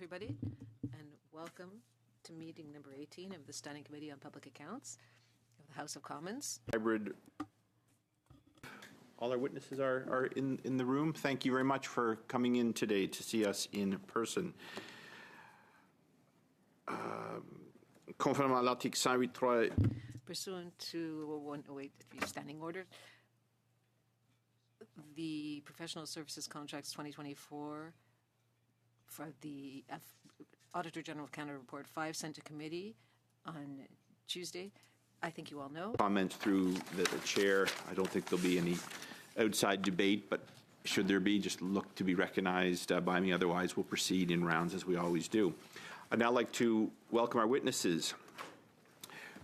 everybody, and welcome to meeting number 18 of the Standing Committee on Public Accounts of the House of Commons. Hybrid. All our witnesses are in the room. Thank you very much for coming in today to see us in person. Conformément à l'article 108.3. Pursuant to 108 standing order, the Professional Services Contracts 2024 for the Auditor General of Canada Report 5 sent to committee on Tuesday. I think you all know. Comments through the chair. I don't think there'll be any outside debate, but should there be, just look to be recognized by me. Otherwise, we'll proceed in rounds as we always do. I'd now like to welcome our witnesses.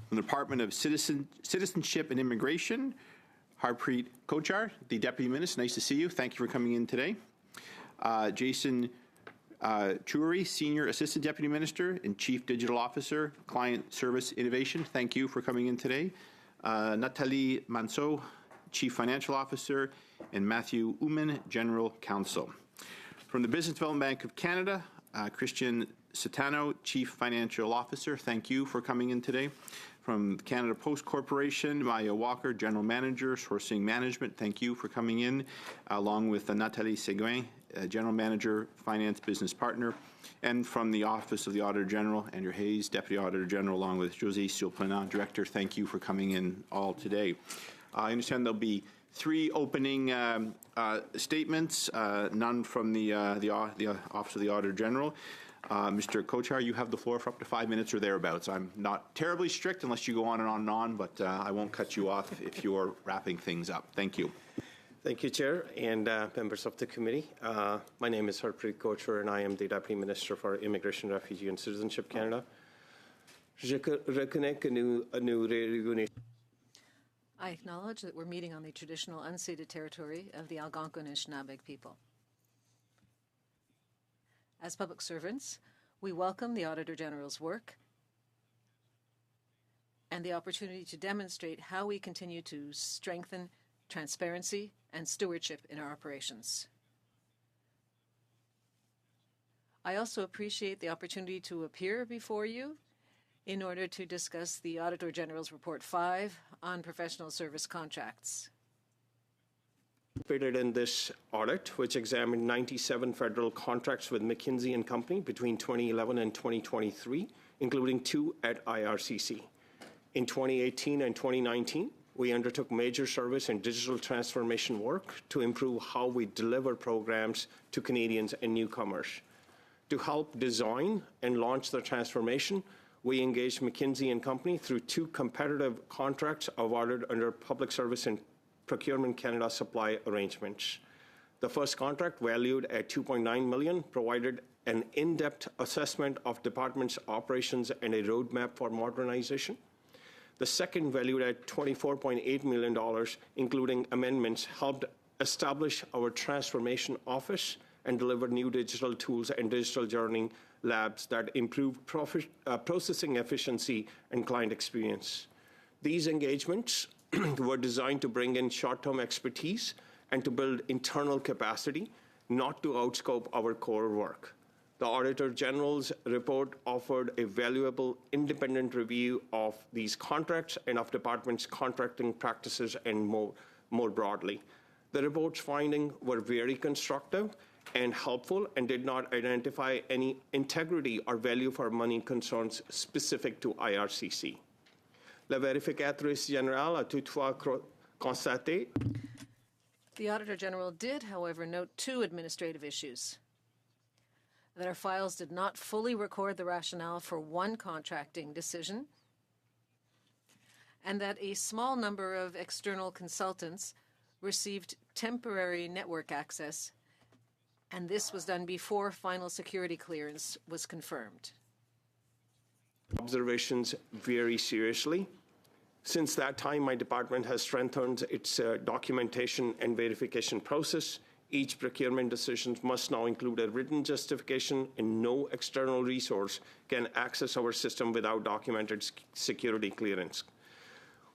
From the Department of Citizenship and Immigration, Harpreet Kochhar, the Deputy Minister. Nice to see you. Thank you for coming in today. Jason Choueiri, Senior Assistant Deputy Minister and Chief Digital Officer, Client Service Innovation. Thank you for coming in today. Nathalie Manceau, Chief Financial Officer, and Matthew Oomen, General Counsel. From the Business Development Bank of Canada, Christian Satano, Chief Financial Officer. Thank you for coming in today. From Canada Post Corporation, Maya Walker, General Manager, Sourcing Management. Thank you for coming in, along with Nathalie Seguin, General Manager, Finance Business Partner. And from the Office of the Auditor General, Andrew Hayes, Deputy Auditor General, along with José Surprenant, Director. Thank you for coming in all today. I understand there'll be 3 opening statements, none from the Office of the Auditor General. Mr. Kochhar, you have the floor for up to 5 minutes or thereabouts. I'm not terribly strict unless you go on and on and on, but I won't cut you off if you're wrapping things up. Thank you. Thank you, Chair, and members of the committee. My name is Harpreet Kochhar, and I am the Deputy Minister for Immigration, Refugee and Citizenship Canada. I acknowledge that we're meeting on the traditional unceded territory of the Algonquin and Anishinaabeg people. As public servants, we welcome the Auditor General's work and the opportunity to demonstrate how we continue to strengthen transparency and stewardship in our operations. I also appreciate the opportunity to appear before you in order to discuss the Auditor General's Report 5 on professional service contracts. Participated in this audit, which examined 97 federal contracts with McKinsey & Company between 2011 and 2023, including 2 at IRCC. In 2018 and 2019, we undertook major service and digital transformation work to improve how we deliver programs to Canadians and newcomers. To help design and launch the transformation, we engaged McKinsey & Company through 2 competitive contracts awarded under Public Service and Procurement Canada supply arrangements. The first contract, valued at $2.9 million, provided an in-depth assessment of department's operations and a roadmap for modernization. The second, valued at $24.8 million, including amendments, helped establish our transformation office and deliver new digital tools and digital journey labs that improve processing efficiency and client experience. These engagements were designed to bring in short-term expertise and to build internal capacity, not to outscope our core work. The Auditor General's report offered a valuable independent review of these contracts and of department's contracting practices and more broadly. The report's findings were very constructive and helpful and did not identify any integrity or value for money concerns specific to IRCC. La vérificatrice générale a toutefois constaté. The Auditor General did, however, note 2 administrative issues: that our files did not fully record the rationale for one contracting decision, and that a small number of external consultants received temporary network access, and this was done before final security clearance was confirmed. Observations very seriously. Since that time, my department has strengthened its documentation and verification process. Each procurement decision must now include a written justification, and no external resource can access our system without documented security clearance.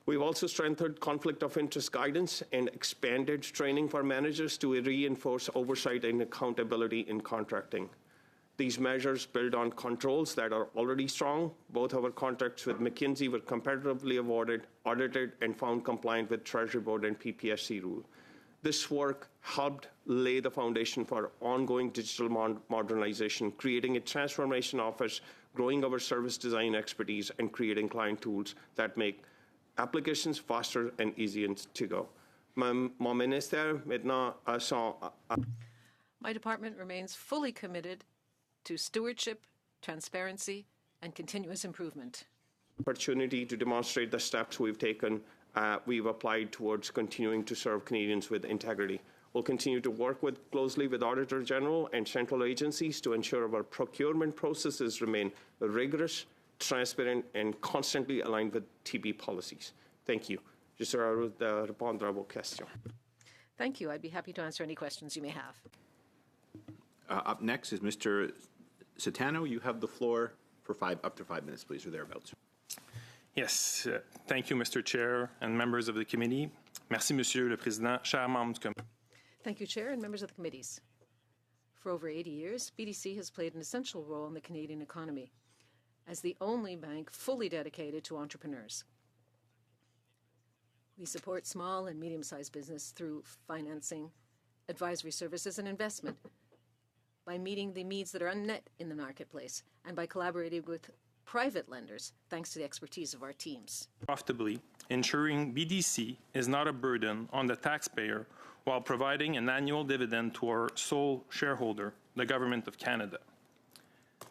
We've also strengthened conflict of interest guidance and expanded training for managers to reinforce oversight and accountability in contracting. These measures build on controls that are already strong. Both our contracts with McKinsey were competitively awarded, audited, and found compliant with Treasury Board and PPSC rule. This work helped lay the foundation for ongoing digital modernization, creating a transformation office, growing our service design expertise, and creating client tools that make applications faster and easier to go. Mon ministère maintenant My department remains fully committed to stewardship, transparency, and continuous improvement. Opportunity to demonstrate the steps we've taken, we've applied towards continuing to serve Canadians with integrity. We'll continue to work closely with Auditor General and central agencies to ensure our procurement processes remain rigorous, transparent, and constantly aligned with TB policies. Thank you. Je serai heureux de répondre à vos questions. Thank you. I'd be happy to answer any questions you may have. Up next is Mr. Satano. You have the floor for up to 5 minutes, please, or thereabouts. Yes, thank you, Mr. Chair and members of the committee. Merci, Monsieur le Président, chers membres du comité. Thank you, Chair and members of the committees. For over 80 years, BDC has played an essential role in the Canadian economy as the only bank fully dedicated to entrepreneurs. We support small and medium-sized business through financing, advisory services, and investment by meeting the needs that are unmet in the marketplace and by collaborating with private lenders, thanks to the expertise of our teams. Profitably, ensuring BDC is not a burden on the taxpayer while providing an annual dividend to our sole shareholder, the Government of Canada.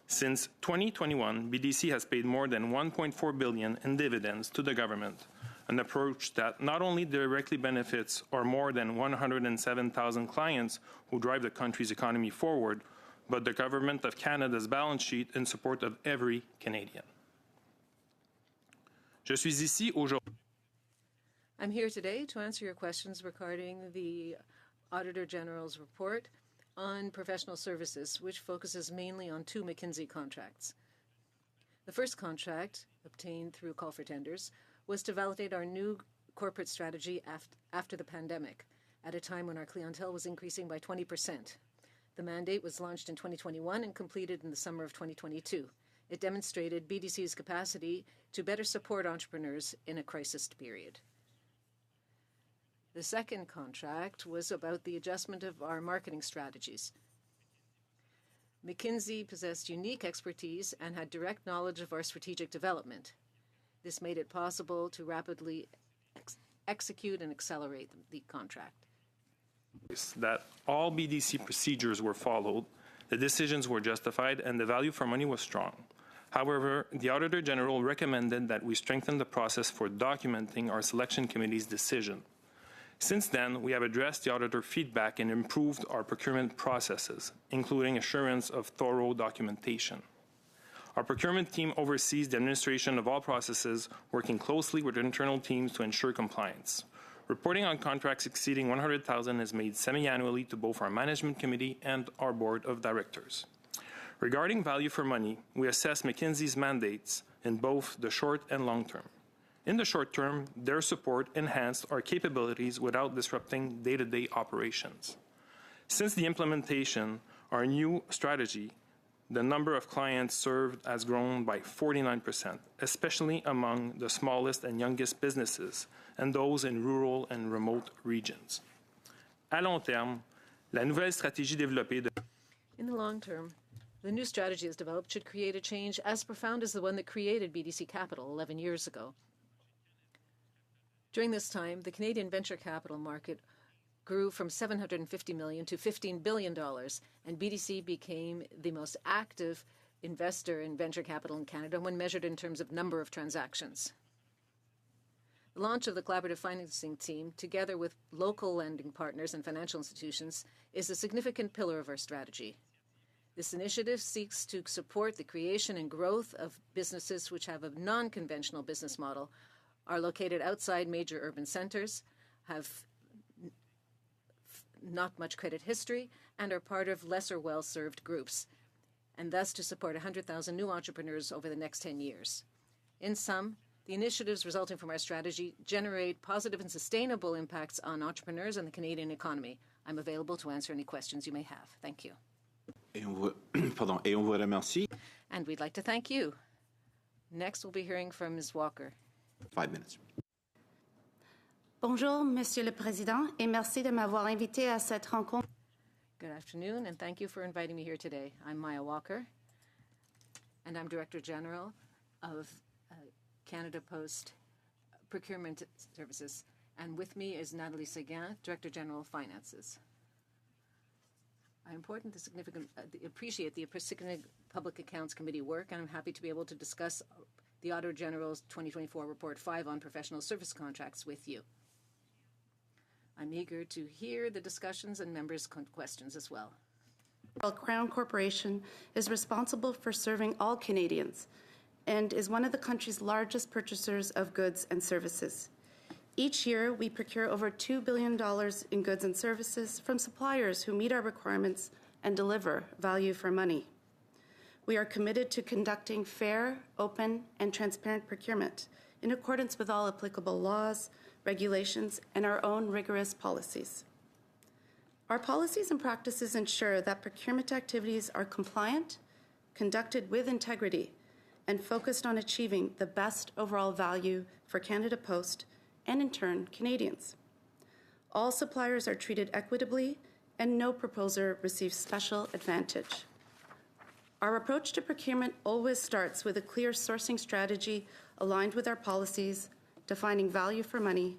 Since 2021, BDC has paid more than $1.4 billion in dividends to the government, an approach that not only directly benefits our more than 107,000 clients who drive the country's economy forward, but the Government of Canada's balance sheet in support of every Canadian. Je suis ici aujourd'hui. I'm here today to answer your questions regarding the Auditor General's report on professional services, which focuses mainly on 2 McKinsey contracts. The first contract, obtained through a call for tenders, was to validate our new corporate strategy after the pandemic, at a time when our clientele was increasing by 20%. The mandate was launched in 2021 and completed in the summer of 2022. It demonstrated BDC's capacity to better support entrepreneurs in a crisis period. The second contract was about the adjustment of our marketing strategies. McKinsey possessed unique expertise and had direct knowledge of our strategic development. This made it possible to rapidly execute and accelerate the contract. That all BDC procedures were followed, the decisions were justified, and the value for money was strong. However, the Auditor General recommended that we strengthen the process for documenting our selection committee's decision. Since then, we have addressed the auditor feedback and improved our procurement processes, including assurance of thorough documentation. Our procurement team oversees the administration of all processes, working closely with internal teams to ensure compliance. Reporting on contracts exceeding $100,000 is made semi-annually to both our management committee and our board of directors. Regarding value for money, we assess McKinsey's mandates in both the short and long term. In the short term, their support enhanced our capabilities without disrupting day-to-day operations. Since the implementation of our new strategy, the number of clients served has grown by 49%, especially among the smallest and youngest businesses and those in rural and remote regions. À long terme, la nouvelle stratégie développée de... In the long term, the new strategy as developed should create a change as profound as the one that created BDC Capital 11 years ago. During this time, the Canadian venture capital market grew from $750 million to $15 billion, and BDC became the most active investor in venture capital in Canada when measured in terms of number of transactions. The launch of the Collaborative Financing Team, together with local lending partners and financial institutions, is a significant pillar of our strategy. This initiative seeks to support the creation and growth of businesses which have a non-conventional business model, are located outside major urban centers, have not much credit history, and are part of lesser well-served groups, and thus to support 100,000 new entrepreneurs over the next 10 years. In sum, the initiatives resulting from our strategy generate positive and sustainable impacts on entrepreneurs and the Canadian economy. I'm available to answer any questions you may have. Thank you. Pardon, et on vous remercie. And we'd like to thank you. Next, we'll be hearing from Ms. Walker. 5 minutes. Bonjour, Monsieur le Président, et merci de m'avoir invité à cette rencontre. Good afternoon, and thank you for inviting me here today. I'm Maya Walker, and I'm Director General of Canada Post Procurement Services. And with me is Nathalie Séguin, Director General of Finances. I appreciate the significant Public Accounts Committee work, and I'm happy to be able to discuss the Auditor General's 2024 Report 5 on professional service contracts with you. I'm eager to hear the discussions and members' questions as well. Crown Corporation is responsible for serving all Canadians and is one of the country's largest purchasers of goods and services. Each year, we procure over $2 billion in goods and services from suppliers who meet our requirements and deliver value for money. We are committed to conducting fair, open, and transparent procurement in accordance with all applicable laws, regulations, and our own rigorous policies. Our policies and practices ensure that procurement activities are compliant, conducted with integrity, and focused on achieving the best overall value for Canada Post and, in turn, Canadians. All suppliers are treated equitably, and no proposer receives special advantage. Our approach to procurement always starts with a clear sourcing strategy aligned with our policies, defining value for money,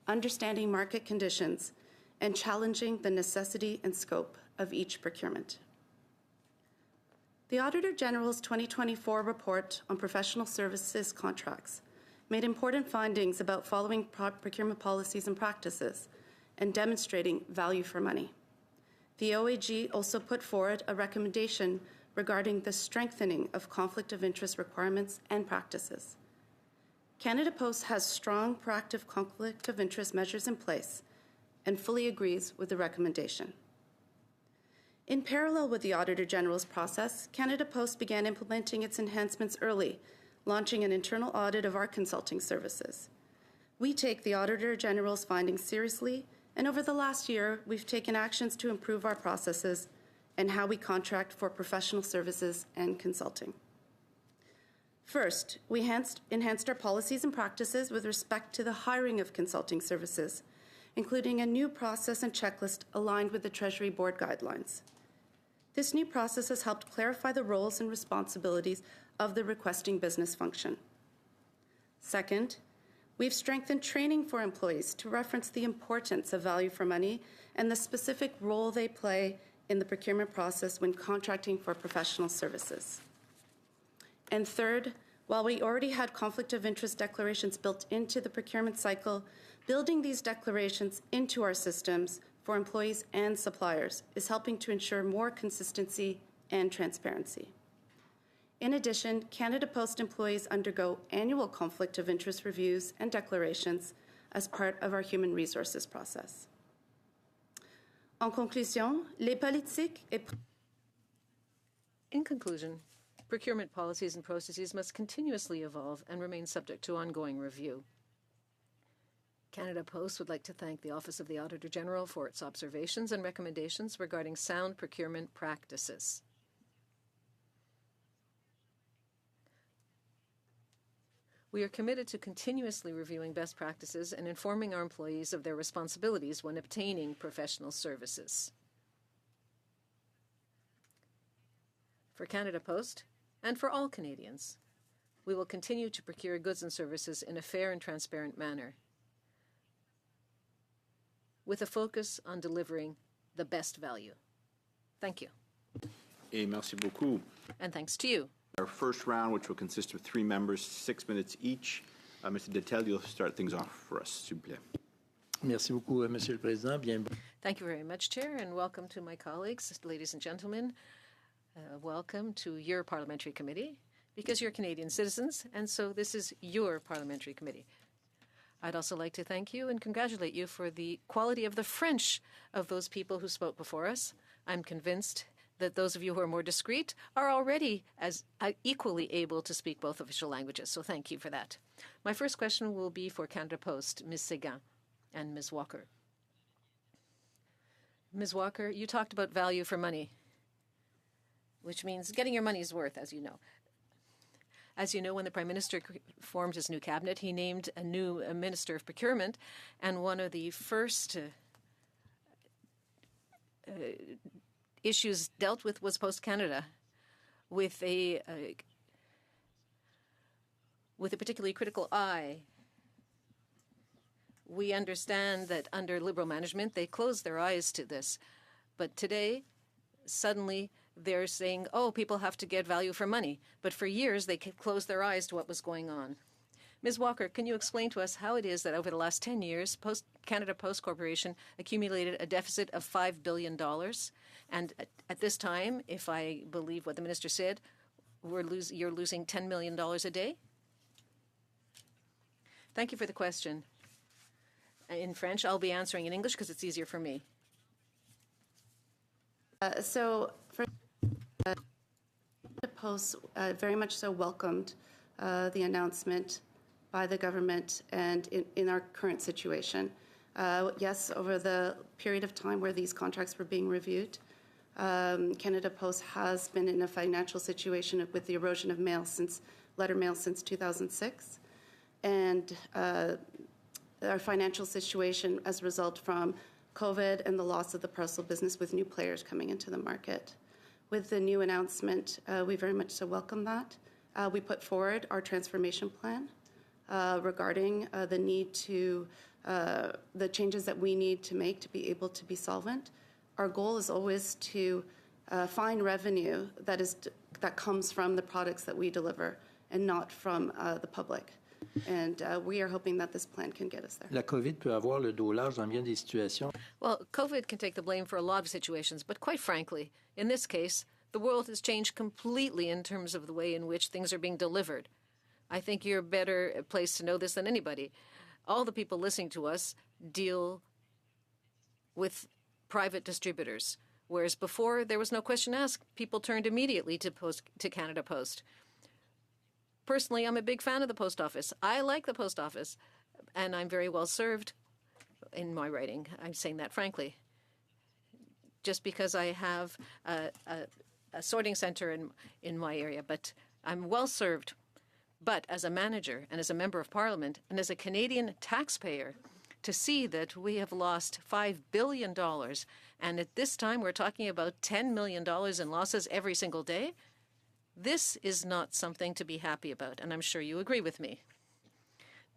understanding market conditions, and challenging the necessity and scope of each procurement. The Auditor General's 2024 report on professional services contracts made important findings about following procurement policies and practices and demonstrating value for money. The OAG also put forward a recommendation regarding the strengthening of conflict of interest requirements and practices. Canada Post has strong proactive conflict of interest measures in place and fully agrees with the recommendation. In parallel with the Auditor General's process, Canada Post began implementing its enhancements early, launching an internal audit of our consulting services. We take the Auditor General's findings seriously, and over the last year, we've taken actions to improve our processes and how we contract for professional services and consulting. First, we enhanced our policies and practices with respect to the hiring of consulting services, including a new process and checklist aligned with the Treasury Board guidelines. This new process has helped clarify the roles and responsibilities of the requesting business function. Second, we've strengthened training for employees to reference the importance of value for money and the specific role they play in the procurement process when contracting for professional services. And third, while we already had conflict of interest declarations built into the procurement cycle, building these declarations into our systems for employees and suppliers is helping to ensure more consistency and transparency. In addition, Canada Post employees undergo annual conflict of interest reviews and declarations as part of our human resources process. En conclusion, les politiques et... In conclusion, procurement policies and processes must continuously evolve and remain subject to ongoing review. Canada Post would like to thank the Office of the Auditor General for its observations and recommendations regarding sound procurement practices. We are committed to continuously reviewing best practices and informing our employees of their responsibilities when obtaining professional services. For Canada Post, and for all Canadians, we will continue to procure goods and services in a fair and transparent manner, with a focus on delivering the best value. Thank you. Et merci beaucoup. And thanks to you. Our first round, which will consist of 3 members, 6 minutes each. Mr. Dettel, you'll start things off for us, s'il vous plaît. Merci beaucoup, Monsieur le Président. Thank you very much, Chair, and welcome to my colleagues, ladies and gentlemen. Welcome to your parliamentary committee, because you're Canadian citizens, and so this is your parliamentary committee. I'd also like to thank you and congratulate you for the quality of the French of those people who spoke before us. I'm convinced that those of you who are more discreet are already as equally able to speak both official languages, so thank you for that. My first question will be for Canada Post, Ms. Séguin and Ms. Walker. Ms. Walker, you talked about value for money. which means getting your money's worth, as you know. As you know, when the Prime Minister formed his new cabinet, he named a new Minister of Procurement, and one of the first issues dealt with was Post Canada, with a particularly critical eye. We understand that under Liberal management, they closed their eyes to this. But today, suddenly, they're saying, oh, people have to get value for money. But for years, they closed their eyes to what was going on. Ms. Walker, can you explain to us how it is that over the last 10 years, Canada Post Corporation accumulated a deficit of $5 billion? And at this time, if I believe what the minister said, you're losing $10 million a day? Thank you for the question. In French, I'll be answering in English because it's easier for me. So for the Post, very much so welcomed the announcement by the government and in our current situation. Yes, over the period of time where these contracts were being reviewed, Canada Post has been in a financial situation with the erosion of letter mail since 2006. And our financial situation as a result from COVID and the loss of the parcel business with new players coming into the market. With the new announcement, we very much so welcome that. We put forward our transformation plan regarding the need to, the changes that we need to make to be able to be solvent. Our goal is always to find revenue that comes from the products that we deliver and not from the public. And we are hoping that this plan can get us there. La COVID peut avoir le dos large dans bien des situations. Well, COVID can take the blame for a lot of situations, but quite frankly, in this case, the world has changed completely in terms of the way in which things are being delivered. I think you're better placed to know this than anybody. All the people listening to us deal with private distributors, whereas before there was no question asked. People turned immediately to Canada Post. Personally, I'm a big fan of the post office. I like the post office, and I'm very well served in my writing. I'm saying that frankly. Just because I have a sorting center in my area, but I'm well served. But as a manager and as a member of Parliament and as a Canadian taxpayer, to see that we have lost $5 billion, and at this time we're talking about $10 million in losses every single day, this is not something to be happy about, and I'm sure you agree with me.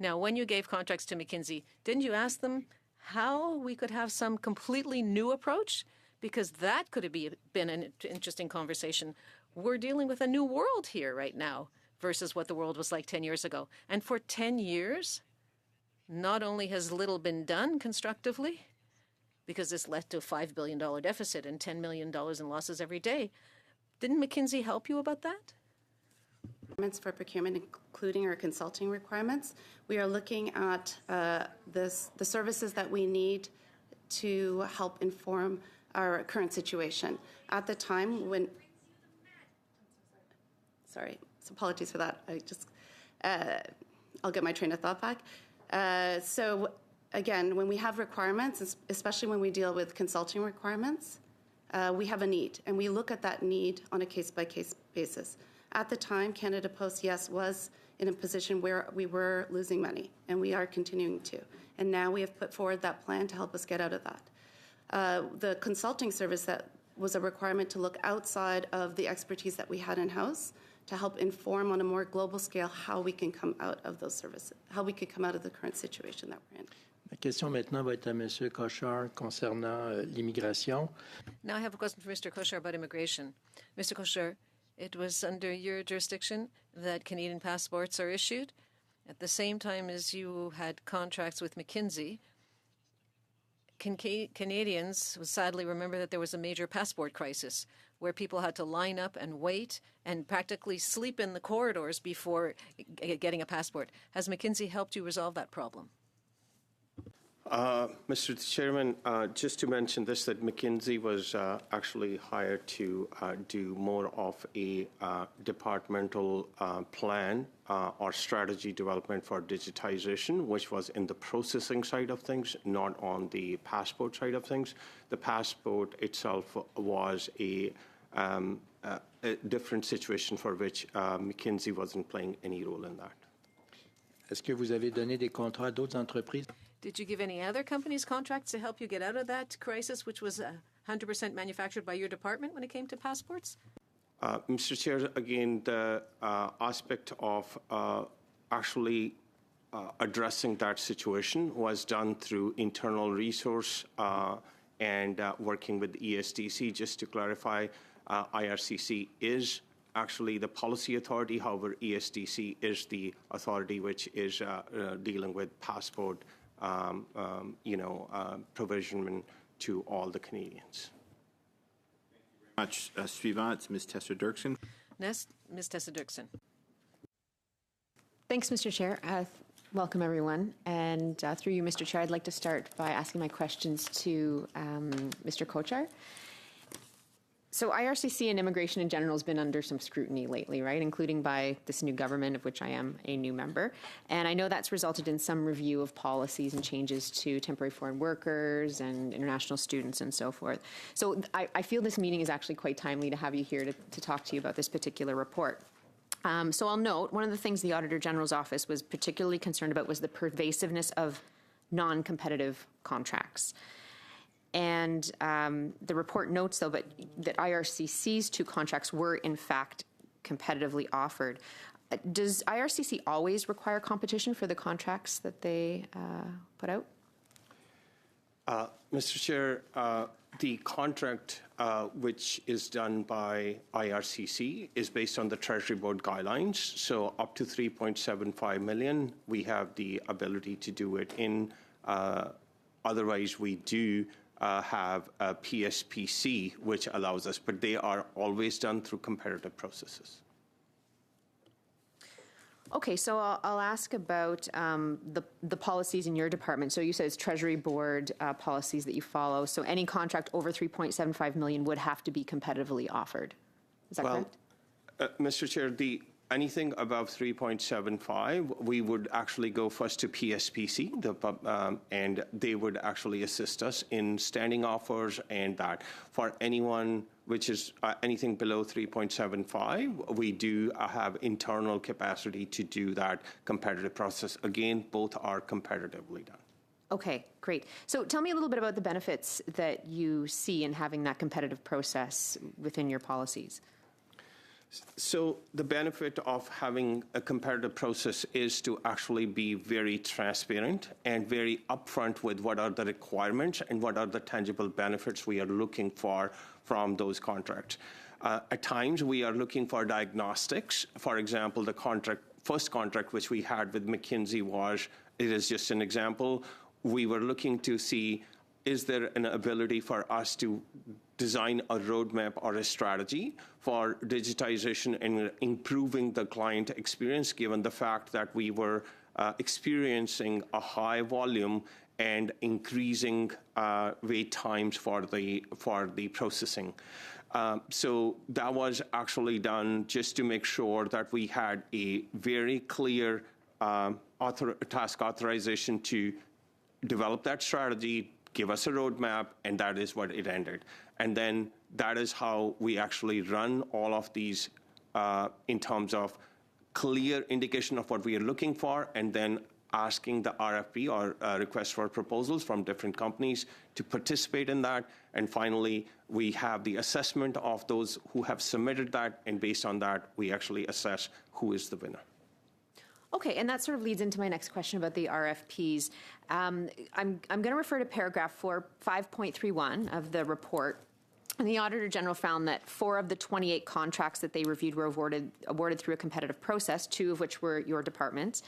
Now, when you gave contracts to McKinsey, didn't you ask them how we could have some completely new approach? Because that could have been an interesting conversation. We're dealing with a new world here right now versus what the world was like 10 years ago. And for 10 years, not only has little been done constructively, because this led to a $5 billion deficit and $10 million in losses every day, didn't McKinsey help you about that? For procurement, including our consulting requirements, we are looking at the services that we need to help inform our current situation. At the time when, sorry, so apologies for that. I'll get my train of thought back. So again, when we have requirements, especially when we deal with consulting requirements, we have a need, and we look at that need on a case-by-case basis. At the time, Canada Post, yes, was in a position where we were losing money, and we are continuing to. And now we have put forward that plan to help us get out of that. The consulting service, that was a requirement to look outside of the expertise that we had in-house to help inform on a more global scale how we can come out of those services, how we could come out of the current situation that we're in. Ma question maintenant va être à M. Cochard concernant l'immigration. Now I have a question for Mr. Cochard about immigration. Mr. Cochard, it was under your jurisdiction that Canadian passports are issued. At the same time as you had contracts with McKinsey, Canadians sadly remember that there was a major passport crisis where people had to line up and wait and practically sleep in the corridors before getting a passport. Has McKinsey helped you resolve that problem? Mr. Chairman, just to mention this, that McKinsey was actually hired to do more of a departmental plan or strategy development for digitization, which was in the processing side of things, not on the passport side of things. The passport itself was a different situation for which McKinsey wasn't playing any role in that. Est-ce que vous avez donné des contrats à d'autres entreprises? Did you give any other companies contracts to help you get out of that crisis, which was 100% manufactured by your department when it came to passports? Mr. Chair, again, the aspect of actually addressing that situation was done through internal resource and working with ESDC. Just to clarify, IRCC is actually the policy authority. However, ESDC is the authority which is dealing with passport, provision to all the Canadians. Much. Suivant, Ms. Tessa-Dirksen. Next, Ms. Tessa-Dirksen. Thanks, Mr. Chair. Welcome, everyone. And through you, Mr. Chair, I'd like to start by asking my questions to Mr. Kochar. So IRCC and immigration in general has been under some scrutiny lately, right, including by this new government, of which I am a new member. And I know that's resulted in some review of policies and changes to temporary foreign workers and international students and so forth. So I feel this meeting is actually quite timely to have you here to talk to you about this particular report. So I'll note, one of the things the Auditor General's Office was particularly concerned about was the pervasiveness of non-competitive contracts. And the report notes, though, that IRCC's 2 contracts were, in fact, competitively offered. Does IRCC always require competition for the contracts that they put out? Mr. Chair, the contract which is done by IRCC is based on the Treasury Board guidelines. So up to $3.75 million, we have the ability to do it in. Otherwise, we do have a PSPC, which allows us, but they are always done through competitive processes. Okay, so I'll ask about the policies in your department. So you said it's Treasury Board policies that you follow. So any contract over $3.75 million would have to be competitively offered. Is that correct? Mr. Chair, anything above 3.75, we would actually go first to PSPC, and they would actually assist us in standing offers, and that for anyone which is anything below 3.75, we do have internal capacity to do that competitive process. Again, both are competitively done. Okay, great. So tell me a little bit about the benefits that you see in having that competitive process within your policies. So the benefit of having a competitive process is to actually be very transparent and very upfront with what are the requirements and what are the tangible benefits we are looking for from those contracts. At times, we are looking for diagnostics. For example, the first contract which we had with McKinsey it is just an example. We were looking to see, is there an ability for us to design a roadmap or a strategy for digitization and improving the client experience, given the fact that we were experiencing a high volume and increasing wait times for the processing. So that was actually done just to make sure that we had a very clear task authorization to develop that strategy, give us a roadmap, and that is what it ended. And then that is how we actually run all of these in terms of clear indication of what we are looking for, and then asking the RFP or request for proposals from different companies to participate in that. And finally, we have the assessment of those who have submitted that, and based on that, we actually assess who is the winner. Okay, and that sort of leads into my next question about the RFPs. I'm going to refer to paragraph 5.31 of the report. And the Auditor General found that 4 of the 28 contracts that they reviewed were awarded through a competitive process, 2 of which were your department.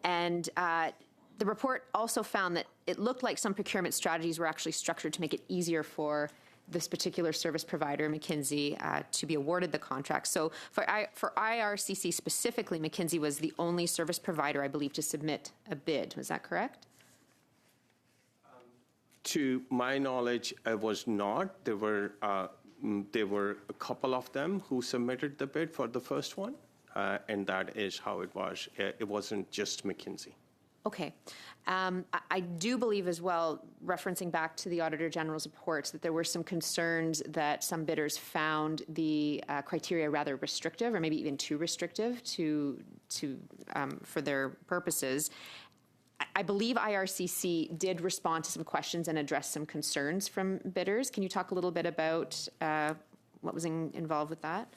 And the report also found that it looked like some procurement strategies were actually structured to make it easier for this particular service provider, McKinsey, to be awarded the contract. So for IRCC specifically, McKinsey was the only service provider, I believe, to submit a bid. Was that correct? To my knowledge, it was not. There were a couple of them who submitted the bid for the first one, and that is how it was. It wasn't just McKinsey. Okay. I do believe as well, referencing back to the Auditor General's reports, that there were some concerns that some bidders found the criteria rather restrictive, or maybe even too restrictive for their purposes. I believe IRCC did respond to some questions and address some concerns from bidders. Can you talk a little bit about what was involved with that?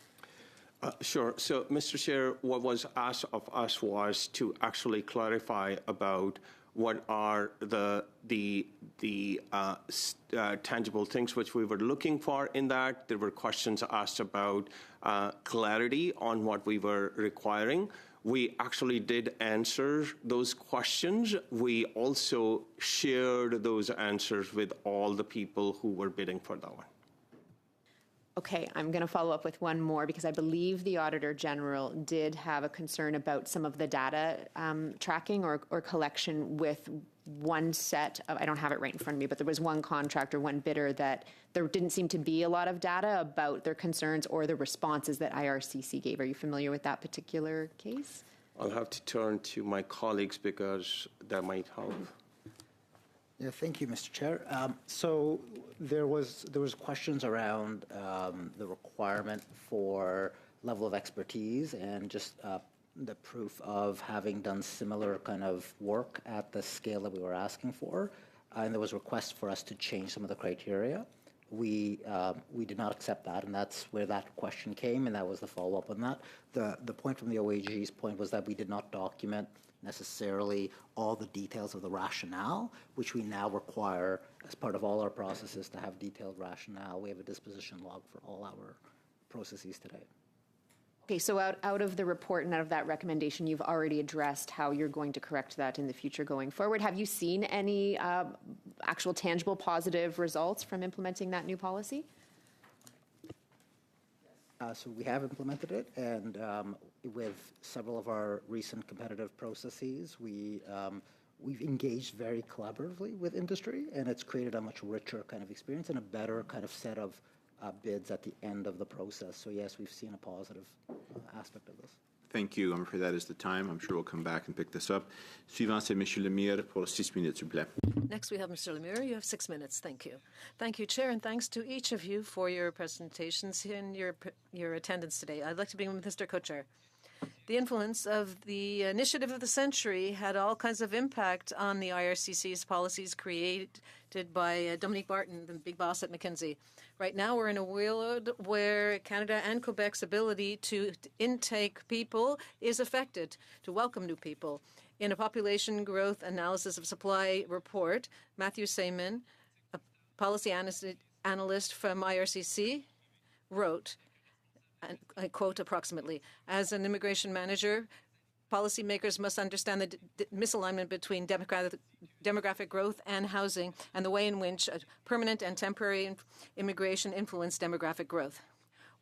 Sure. So, Mr. Chair, what was asked of us was to actually clarify about what are the tangible things which we were looking for in that. There were questions asked about clarity on what we were requiring. We actually did answer those questions. We also shared those answers with all the people who were bidding for that one. Okay, I'm going to follow up with one more because I believe the Auditor General did have a concern about some of the data tracking or collection with one set of, I don't have it right in front of me, but there was one contractor, one bidder that there didn't seem to be a lot of data about their concerns or the responses that IRCC gave. Are you familiar with that particular case? I'll have to turn to my colleagues because that might help. Yeah, thank you, Mr. Chair. So there was questions around the requirement for level of expertise and just the proof of having done similar kind of work at the scale that we were asking for. And there was a request for us to change some of the criteria. We did not accept that, and that's where that question came, and that was the follow-up on that. The point from the OAG's point was that we did not document necessarily all the details of the rationale, which we now require as part of all our processes to have detailed rationale. We have a disposition log for all our processes today. Okay, so out of the report and out of that recommendation, you've already addressed how you're going to correct that in the future going forward. Have you seen any actual tangible positive results from implementing that new policy? So we have implemented it, and with several of our recent competitive processes, we've engaged very collaboratively with industry, and it's created a much richer kind of experience and a better kind of set of bids at the end of the process. So yes, we've seen a positive aspect of this. Thank you. I'm afraid that is the time. I'm sure we'll come back and pick this up. Suivant, c'est Monsieur Lemire pour 6 minutes, s'il vous plaît. Next, we have Mr. Lemire. You have 6 minutes. Thank you. Thank you, Chair, and thanks to each of you for your presentations and your attendance today. I'd like to begin with Mr. Kochar. The influence of the initiative of the century had all kinds of impact on the IRCC's policies created by Dominique Barton, the big boss at McKinsey. Right now, we're in a world where Canada and Quebec's ability to intake people is affected, to welcome new people. In a population growth analysis of supply report, Matthew Sayman, a policy analyst from IRCC, wrote, and I quote approximately, as an immigration manager, policymakers must understand the misalignment between demographic growth and housing and the way in which permanent and temporary immigration influence demographic growth.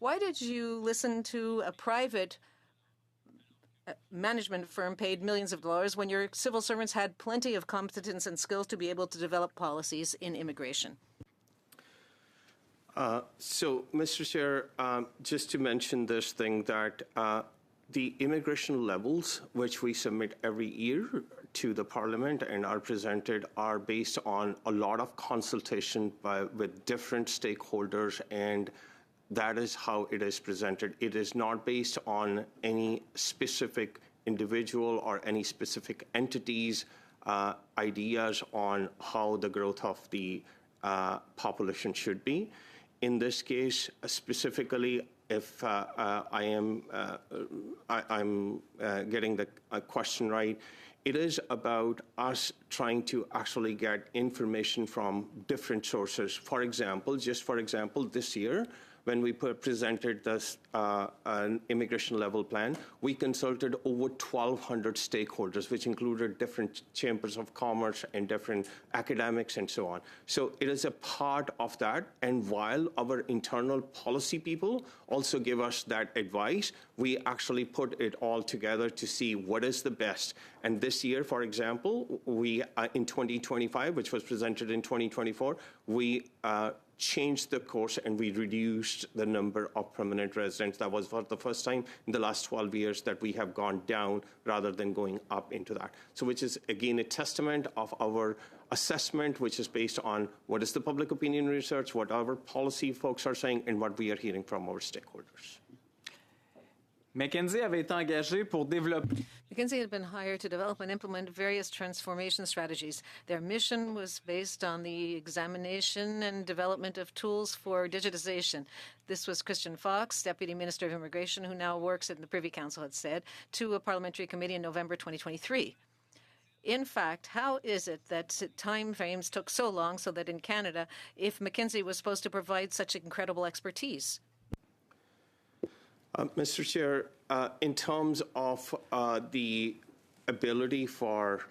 Why did you listen to a private management firm paid millions of dollars when your civil servants had plenty of competence and skills to be able to develop policies in immigration? So, Mr. Chair, just to mention this thing that the immigration levels, which we submit every year to the Parliament and are presented, are based on a lot of consultation with different stakeholders, and that is how it is presented. It is not based on any specific individual or any specific entity's ideas on how the growth of the population should be. In this case, specifically, if I'm getting the question right, it is about us trying to actually get information from different sources. For example, this year, when we presented this immigration level plan, we consulted over 1,200 stakeholders, which included different chambers of commerce and different academics and so on. So it is a part of that. And while our internal policy people also give us that advice, we actually put it all together to see what is the best. And this year, for example, we in 2025, which was presented in 2024, we changed the course and we reduced the number of permanent residents. That was for the first time in the last 12 years that we have gone down rather than going up into that. So which is, again, a testament of our assessment, which is based on what is the public opinion research, what our policy folks are saying, and what we are hearing from our stakeholders. McKinsey avait été engagé pour développer. McKinsey had been hired to develop and implement various transformation strategies. Their mission was based on the examination and development of tools for digitization. This was Christian Fox, Deputy Minister of Immigration, who now works in the Privy Council, had said, to a parliamentary committee in November 2023. In fact, how is it that time frames took so long so that in Canada, if McKinsey was supposed to provide such incredible expertise? Mr. Chair, in terms of the ability for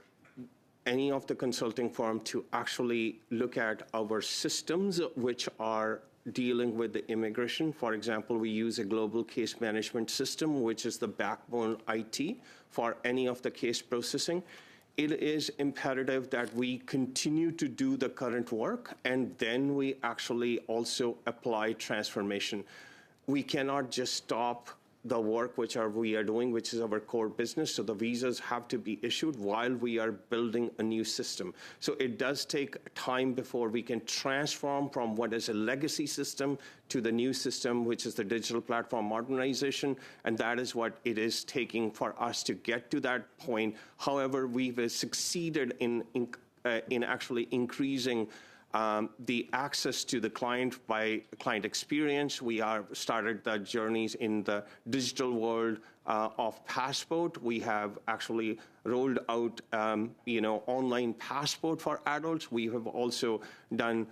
any of the consulting firm to actually look at our systems which are dealing with the immigration, for example, we use a global case management system, which is the backbone IT for any of the case processing. It is imperative that we continue to do the current work and then we actually also apply transformation. We cannot just stop the work which we are doing, which is our core business. So the visas have to be issued while we are building a new system. So it does take time before we can transform from what is a legacy system to the new system, which is the digital platform modernization. And that is what it is taking for us to get to that point. However, we've succeeded in actually increasing the access to the client by client experience. We are started the journeys in the digital world of passport. We have actually rolled out, online passport for adults. We have also done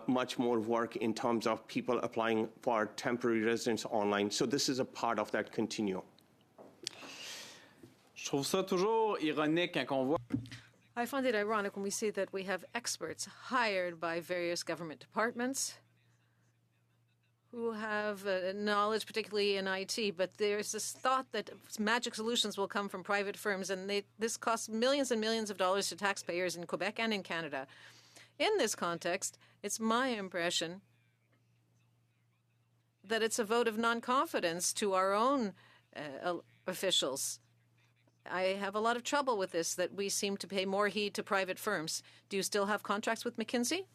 much more work in terms of people applying for temporary residence online. So this is a part of that continuum. Je trouve ça toujours ironique quand on voit. I find it ironic when we see that we have experts hired by various government departments who have knowledge, particularly in IT, but there's this thought that magic solutions will come from private firms, and this costs millions and millions of dollars to taxpayers in Quebec and in Canada. In this context, it's my impression that it's a vote of non-confidence to our own officials. I have a lot of trouble with this, that we seem to pay more heed to private firms. Do you still have contracts with McKinsey?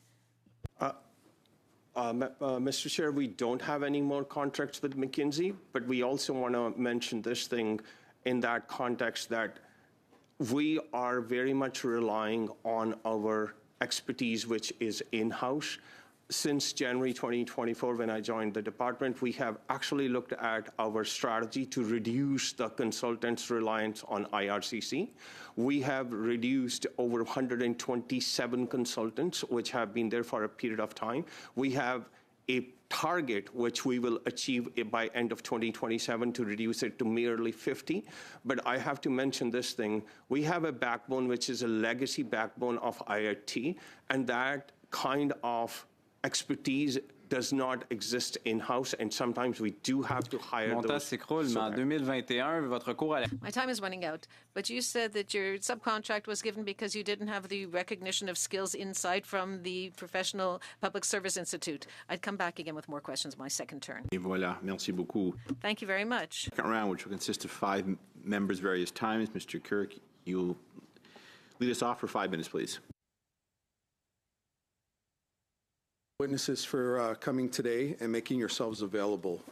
Mr. Chair, we don't have any more contracts with McKinsey, but we also want to mention this thing in that context that we are very much relying on our expertise, which is in-house. Since January 2024, when I joined the department, we have actually looked at our strategy to reduce the consultants' reliance on IRCC. We have reduced over 127 consultants, which have been there for a period of time. We have a target which we will achieve by end of 2027 to reduce it to merely 50. But I have to mention this thing. We have a backbone which is a legacy backbone of IIT, and that kind of expertise does not exist in-house, and sometimes we do have to hire Mon temps those. s'écroule, mais en 2021, votre cours à la... My time is running out, but you said that your subcontract was given because you didn't have the recognition of skills insight from the Professional Public Service Institute. I'd come back again with more questions my second turn. Et voilà, merci beaucoup. Thank you very much. Second round, which will consist of 5 members various times. Mr. Kirk, you'll lead us off for 5 minutes, please. Witnesses for coming today and making yourselves available.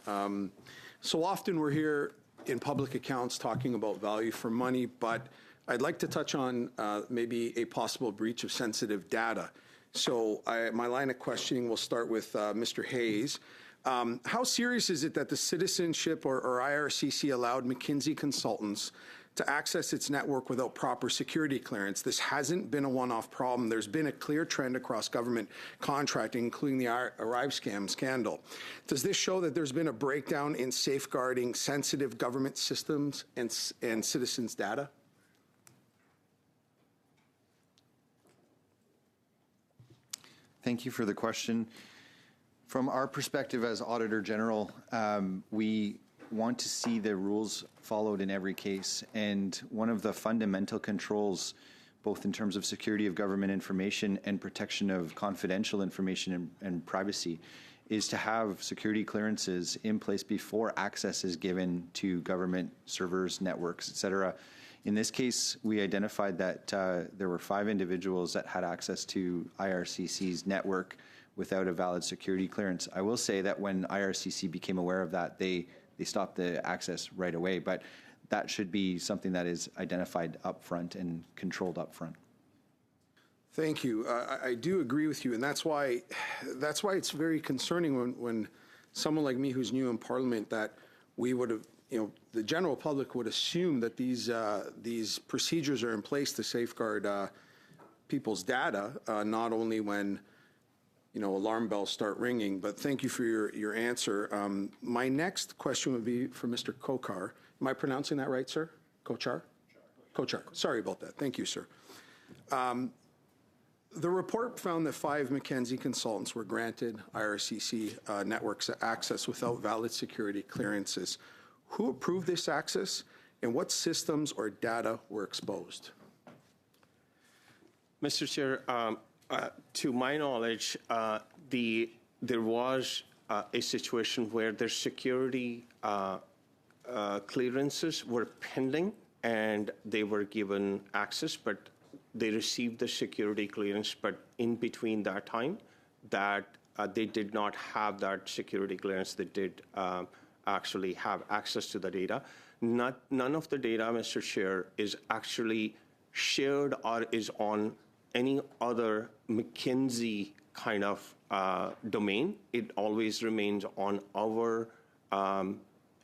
So often we're here in public accounts talking about value for money, but I'd like to touch on maybe a possible breach of sensitive data. So my line of questioning will start with Mr. Hayes. How serious is it that the citizenship or IRCC allowed McKinsey consultants to access its network without proper security clearance? This hasn't been a one-off problem. There's been a clear trend across government contracting, including the Arrive scam scandal. Does this show that there's been a breakdown in safeguarding sensitive government systems and citizens' data? Thank you for the question. From our perspective as Auditor General, we want to see the rules followed in every case. And one of the fundamental controls both in terms of security of government information and protection of confidential information and privacy, is to have security clearances in place before access is given to government servers, networks, et cetera. In this case, we identified that there were 5 individuals that had access to IRCC's network without a valid security clearance. I will say that when IRCC became aware of that, they stopped the access right away, but that should be something that is identified up front and controlled up front. Thank you. I do agree with you, and that's why it's very concerning when someone like me who's new in Parliament, that we would have, the general public would assume that these procedures are in place to safeguard people's data, not only when alarm bells start ringing. But thank you for your answer. My next question would be for Mr. Kochar. Am I pronouncing that right, sir? Kochar? Kochar. Sorry about that. Thank you, sir. The report found that 5 McKinsey consultants were granted IRCC networks access without valid security clearances. Who approved this access, and what systems or data were exposed? Mr. Chair, to my knowledge, there was a situation where their security clearances were pending and they were given access, but they received the security clearance, but in between that time, that they did not have that security clearance. They did actually have access to the data. None of the data, Mr. Chair, is actually shared or is on any other McKinsey kind of domain. It always remains on our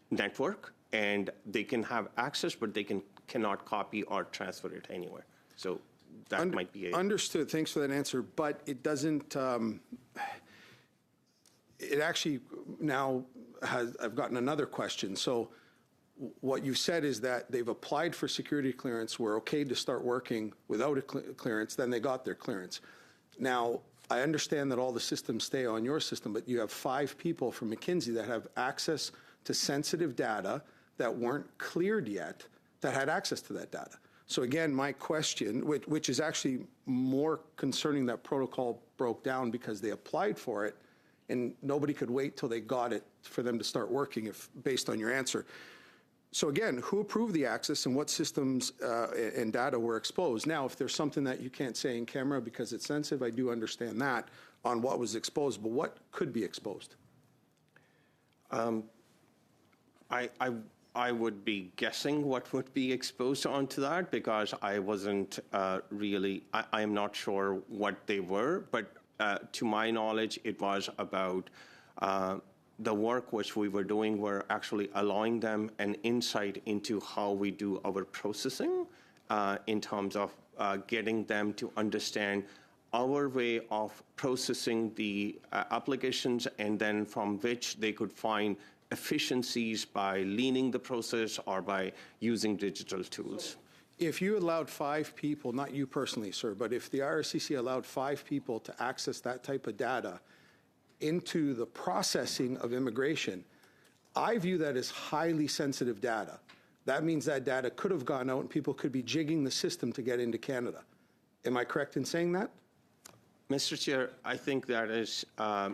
network, and they can have access, but they cannot copy or transfer it anywhere. So that might be understood. Thanks for that answer. But it doesn't. It actually now has. I've gotten another question. So what you've said is that they've applied for security clearance, were okay to start working without a clearance, then they got their clearance. Now, I understand that all the systems stay on your system, but you have 5 people from McKinsey that have access to sensitive data that weren't cleared yet that had access to that data. So again, my question, which is actually more concerning, that protocol broke down because they applied for it and nobody could wait till they got it for them to start working, if based on your answer. So again, who approved the access and what systems and data were exposed? Now, if there's something that you can't say in camera because it's sensitive, I do understand that on what was exposed, but what could be exposed? I would be guessing what would be exposed onto that because I wasn't really, I am not sure what they were, but to my knowledge, it was about the work which we were doing were actually allowing them an insight into how we do our processing in terms of getting them to understand our way of processing the applications, and then from which they could find efficiencies by leaning the process or by using digital tools. If you allowed 5 people, not you personally, sir, but if the IRCC allowed 5 people to access that type of data into the processing of immigration, I view that as highly sensitive data. That means that data could have gone out and people could be jigging the system to get into Canada. Am I correct in saying that? Mr. Chair, I think that is a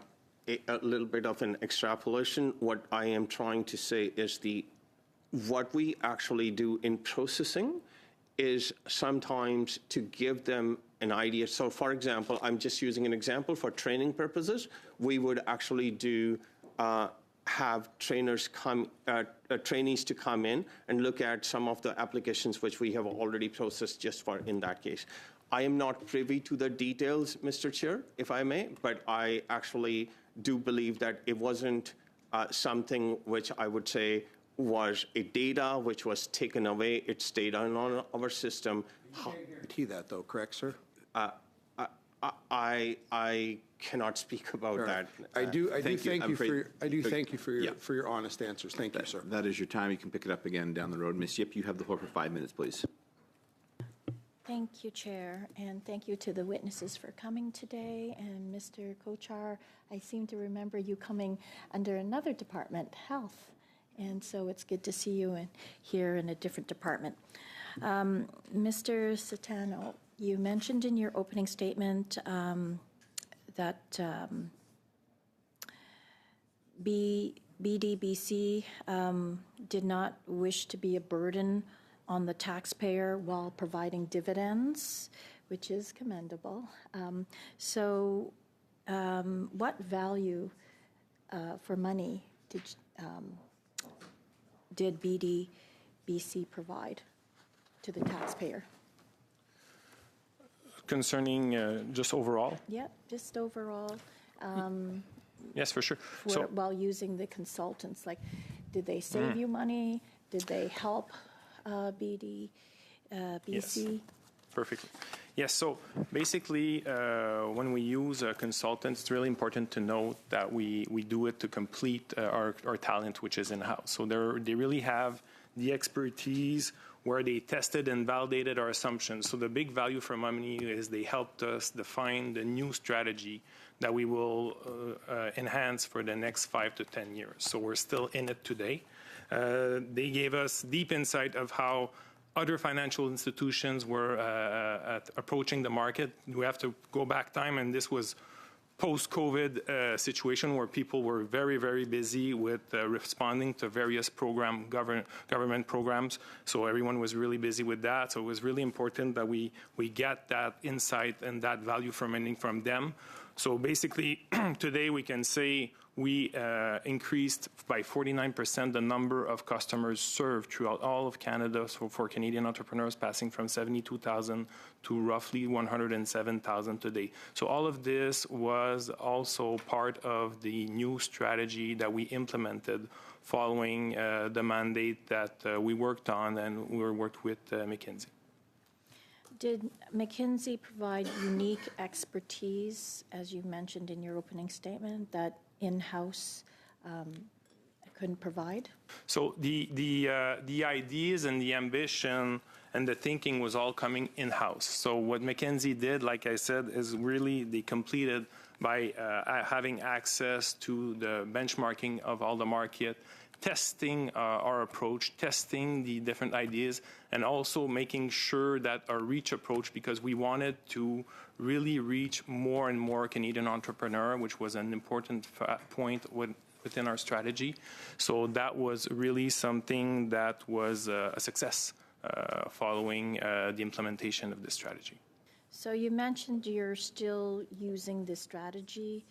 little bit of an extrapolation. What I am trying to say is what we actually do in processing is sometimes to give them an idea. So, for example, I'm just using an example for training purposes. We would actually do have trainees to come in and look at some of the applications which we have already processed just for in that case. I am not privy to the details, Mr. Chair, if I may, but I actually do believe that it wasn't something which I would say was a data which was taken away. It stayed on our system. You can't guarantee that, though, correct, sir? I cannot speak about that. I do thank you for your honest answers. Thank you, sir. That is your time. You can pick it up again down the road. Ms. Yip, you have the floor for 5 minutes, please. Thank you, Chair, and thank you to the witnesses for coming today. And Mr. Kochar, I seem to remember you coming under another department, Health, and so it's good to see you here in a different department. Mr. Satano, You mentioned in your opening statement that BDBC did not wish to be a burden on the taxpayer while providing dividends, which is commendable. What value for money did BDBC provide to the taxpayer? Concerning just overall? Yeah, just overall. Yes, for sure. While using the consultants, like, did they save you money? Did they help BDBC? Yes, perfectly. Yes, so basically, when we use consultants, it's really important to note that we do it to complete our talent, which is in-house. So they really have the expertise where they tested and validated our assumptions. So the big value for money is they helped us define the new strategy that we will enhance for the next 5 to 10 years. So we're still in it today. They gave us deep insight of how other financial institutions were approaching the market. We have to go back time, and this was post-COVID situation where people were very, very busy with responding to various government programs. So everyone was really busy with that. So it was really important that we get that insight and that value for money from them. So basically, today we can say we increased by 49% the number of customers served throughout all of Canada for Canadian entrepreneurs, passing from 72,000 to roughly 107,000 today. So all of this was also part of the new strategy that we implemented following the mandate that we worked on, and we worked with McKinsey. Did McKinsey provide unique expertise, as you mentioned in your opening statement, that in-house couldn't provide? So the ideas and the ambition and the thinking was all coming in-house. So what McKinsey did, like I said, is really they completed by having access to the benchmarking of all the market, testing our approach, testing the different ideas, and also making sure that our reach approach, because we wanted to really reach more and more Canadian entrepreneur, which was an important point within our strategy. So that was really something that was a success following the implementation of this strategy. So you mentioned you're still using this strategy.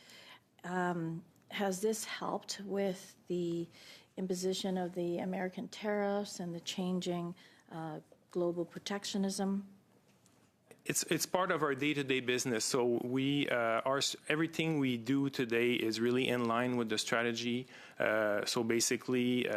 Has this helped with the imposition of the American tariffs and the changing global protectionism? It's part of our day-to-day business. So everything we do today is really in line with the strategy. So basically,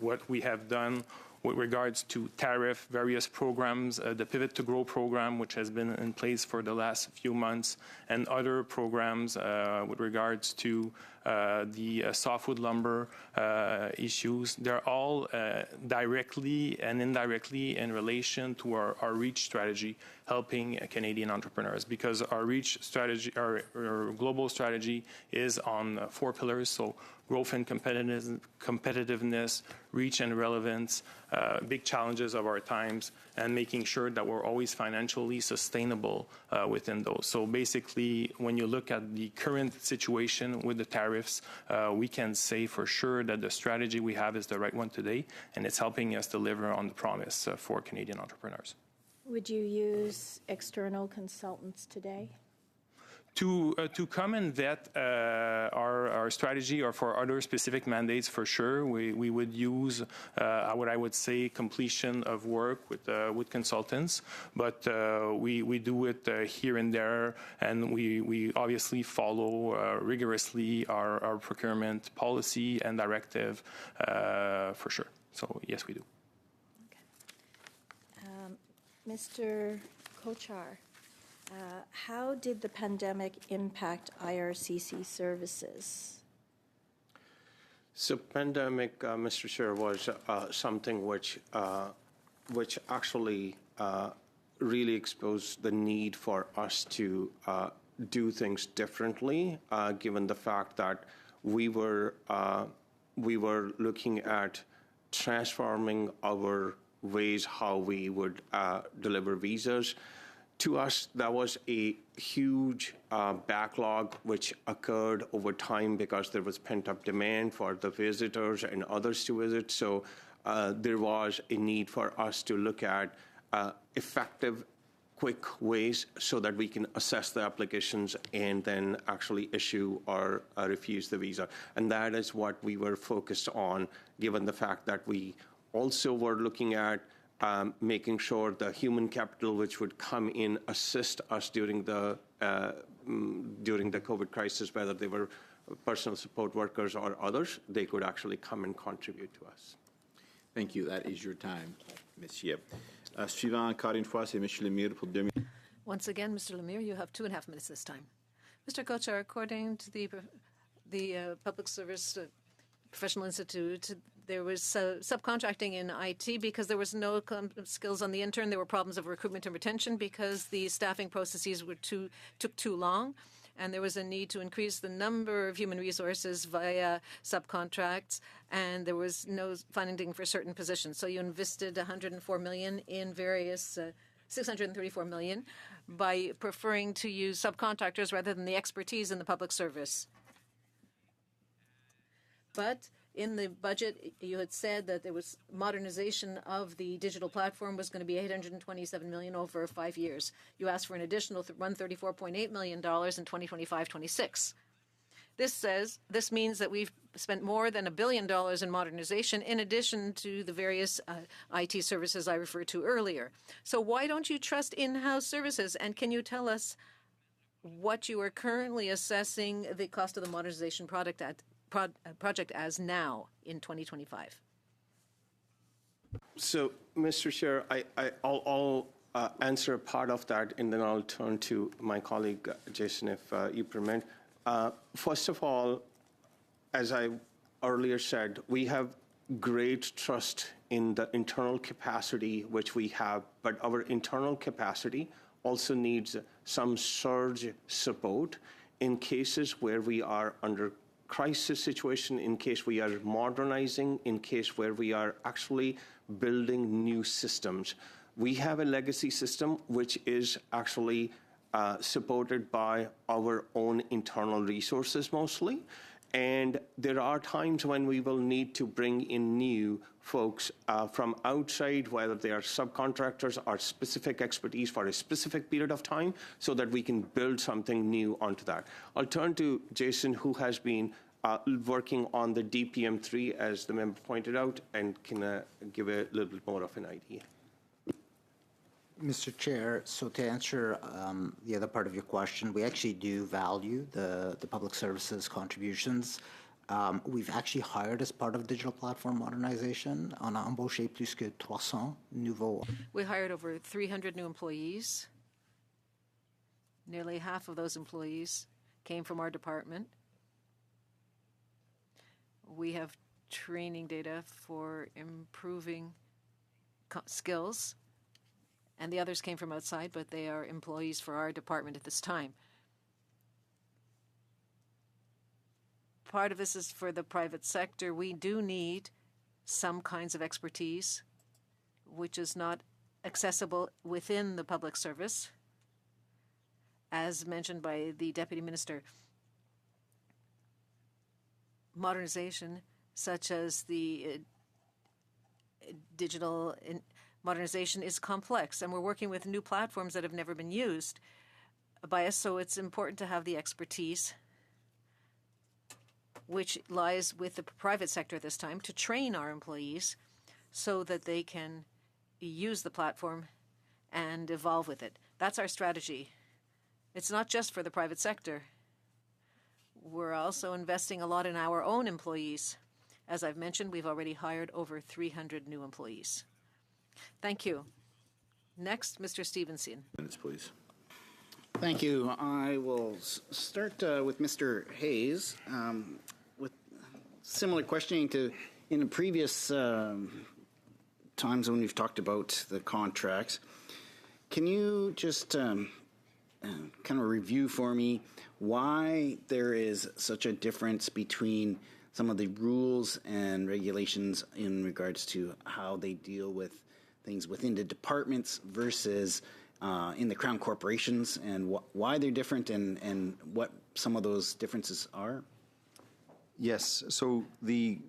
what we have done with regards to tariff, various programs, the Pivot to Grow program, which has been in place for the last few months, and other programs with regards to the softwood lumber issues. They're all directly and indirectly in relation to our REACH strategy, helping Canadian entrepreneurs, because our REACH strategy, our global strategy, is on 4 pillars. So growth and competitiveness, reach and relevance, big challenges of our times, and making sure that we're always financially sustainable within those. So basically, when you look at the current situation with the tariffs, we can say for sure that the strategy we have is the right one today, and it's helping us deliver on the promise for Canadian entrepreneurs. Would you use external consultants today? To come and vet our strategy or for other specific mandates, for sure, we would use what I would say completion of work with consultants, but we do it here and there, and we obviously follow rigorously our procurement policy and directive for sure. So yes, we do. Okay. Mr. Kochar. How did the pandemic impact IRCC services? So pandemic, Mr. Chair, was something which actually really exposed the need for us to do things differently, given the fact that we were looking at transforming our ways how we would deliver visas, To us, that was a huge backlog which occurred over time because there was pent-up demand for the visitors and others to visit. So there was a need for us to look at effective, quick ways so that we can assess the applications and then actually issue or refuse the visa. And that is what we were focused on, given the fact that we also were looking at making sure the human capital which would come in assist us during the COVID crisis, whether they were personal support workers or others, they could actually come and contribute to us. Thank you. That is your time, Monsieur. Suivant, encore une fois, c'est Monsieur Lemire pour 2 minutes. Once again, Mr. Lemire, you have 2.5 minutes this time. Mr. Kochar, according to the Public Service Professional Institute, there was subcontracting in IT because there was no skills on the intern. There were problems of recruitment and retention because the staffing processes took too long. And there was a need to increase the number of human resources via subcontracts, and there was no funding for certain positions. So you invested $104 million in various $634 million by preferring to use subcontractors rather than the expertise in the public service. But in the budget, you had said that there was modernization of the digital platform was going to be $827 million over 5 years. You asked for an additional $134.8 million in 2025-26. This means that we've spent more than $1 billion in modernization in addition to the various IT services I referred to earlier. So why don't you trust in-house services? And can you tell us what you are currently assessing the cost of the modernization project as now in 2025? So, Mr. Chair, I'll answer a part of that, and then I'll turn to my colleague, Jason, if you permit. First of all, as I earlier said, we have great trust in the internal capacity which we have, but our internal capacity also needs some surge support in cases where we are under crisis situation, in case we are modernizing, in case where we are actually building new systems. We have a legacy system which is actually supported by our own internal resources mostly. And there are times when we will need to bring in new folks from outside, whether they are subcontractors or specific expertise for a specific period of time, so that we can build something new onto that. I'll turn to Jason, who has been working on the DPM3, as the member pointed out, and can give a little bit more of an idea. Mr. Chair, so to answer the other part of your question, we actually do value the public services contributions. We've actually hired as part of digital platform modernization. On a embauché plus que 300 nouveaux. We hired over 300 new employees. Nearly half of those employees came from our department. We have training data for improving skills, and the others came from outside, but they are employees for our department at this time. Part of this is for the private sector. We do need some kinds of expertise, which is not accessible within the public service, as mentioned by the Deputy Minister. Modernization, such as the digital modernization, is complex, and we're working with new platforms that have never been used by us, so it's important to have the expertise, which lies with the private sector this time, to train our employees so that they can use the platform and evolve with it. That's our strategy. It's not just for the private sector. We're also investing a lot in our own employees. As I've mentioned, we've already hired over 300 new employees. Thank you. Next, Mr. Stevenson. Minutes, please. Thank you. I will start with Mr. Hayes with similar questioning to in the previous times when we've talked about the contracts. Can you just kind of review for me why there is such a difference between some of the rules and regulations in regards to how they deal with things within the departments versus in the Crown corporations and why they're different and what some of those differences are? Yes. So the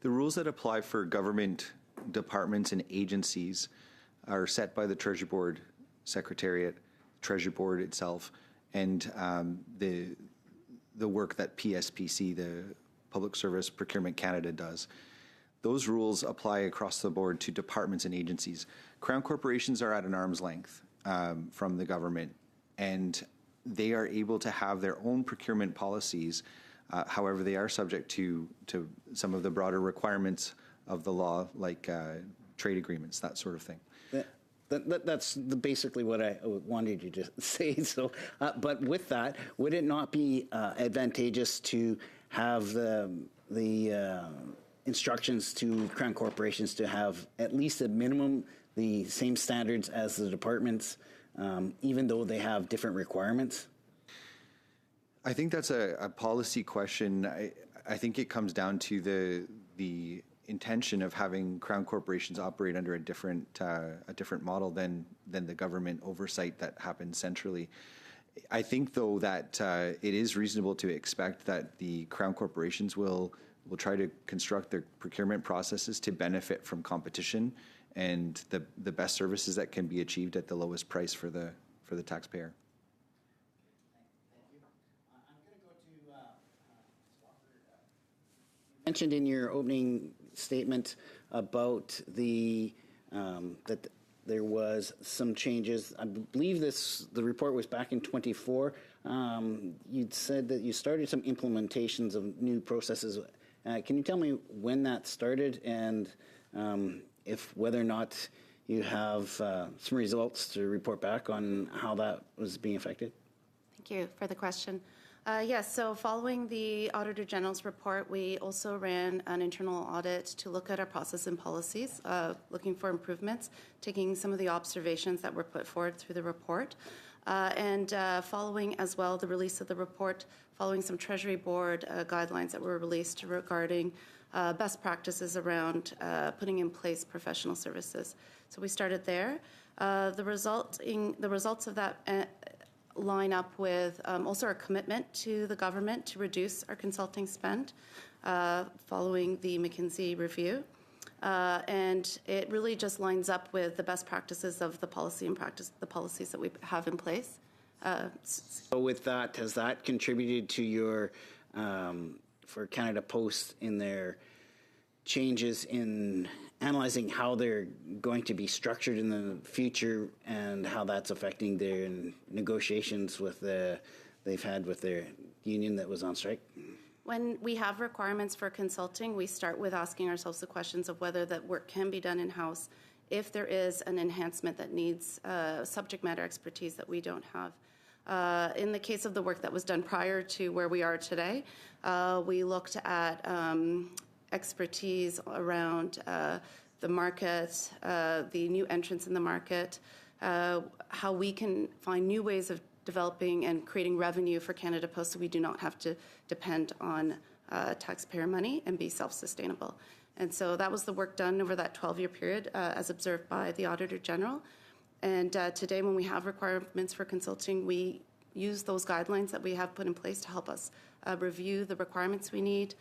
rules that apply for government departments and agencies are set by the Treasury Board Secretariat, Treasury Board itself, and the work that PSPC, the Public Service Procurement Canada, does. Those rules apply across the board to departments and agencies. Crown corporations are at an arm's length from the government, and they are able to have their own procurement policies. However, they are subject to some of the broader requirements of the law, like trade agreements, that sort of thing. That's basically what I wanted you to say. So, but with that, would it not be advantageous to have the instructions to Crown corporations to have at least at minimum the same standards as the departments, even though they have different requirements? I think that's a policy question. I think it comes down to the intention of having Crown corporations operate under a different model than the government oversight that happens centrally. I think, though, that it is reasonable to expect that the Crown corporations will try to construct their procurement processes to benefit from competition and the best services that can be achieved at the lowest price for the taxpayer. Mentioned in your opening statement about the that there was some changes. I believe the report was back in 24. You'd said that you started some implementations of new processes. Can you tell me when that started and if whether or not you have some results to report back on how that was being affected? Thank you for the question. Yes, so following the Auditor General's report, we also ran an internal audit to look at our process and policies, looking for improvements, taking some of the observations that were put forward through the report, and following as well the release of the report, following some Treasury Board guidelines that were released regarding best practices around putting in place professional services. So we started there. The results of that line up with also our commitment to the government to reduce our consulting spend following the McKinsey review. And it really just lines up with the best practices of the policy and the policies that we have in place. So with that, has that contributed to your, for Canada Post in their changes in analyzing how they're going to be structured in the future and how that's affecting their negotiations with they've had with their union that was on strike? When we have requirements for consulting, we start with asking ourselves the questions of whether that work can be done in-house, if there is an enhancement that needs subject matter expertise that we don't have. In the case of the work that was done prior to where we are today, we looked at expertise around the market, the new entrants in the market, how we can find new ways of developing and creating revenue for Canada Post so we do not have to depend on taxpayer money and be self-sustainable. And so that was the work done over that 12-year period as observed by the Auditor General. And today when we have requirements for consulting, we use those guidelines that we have put in place to help us review the requirements we need,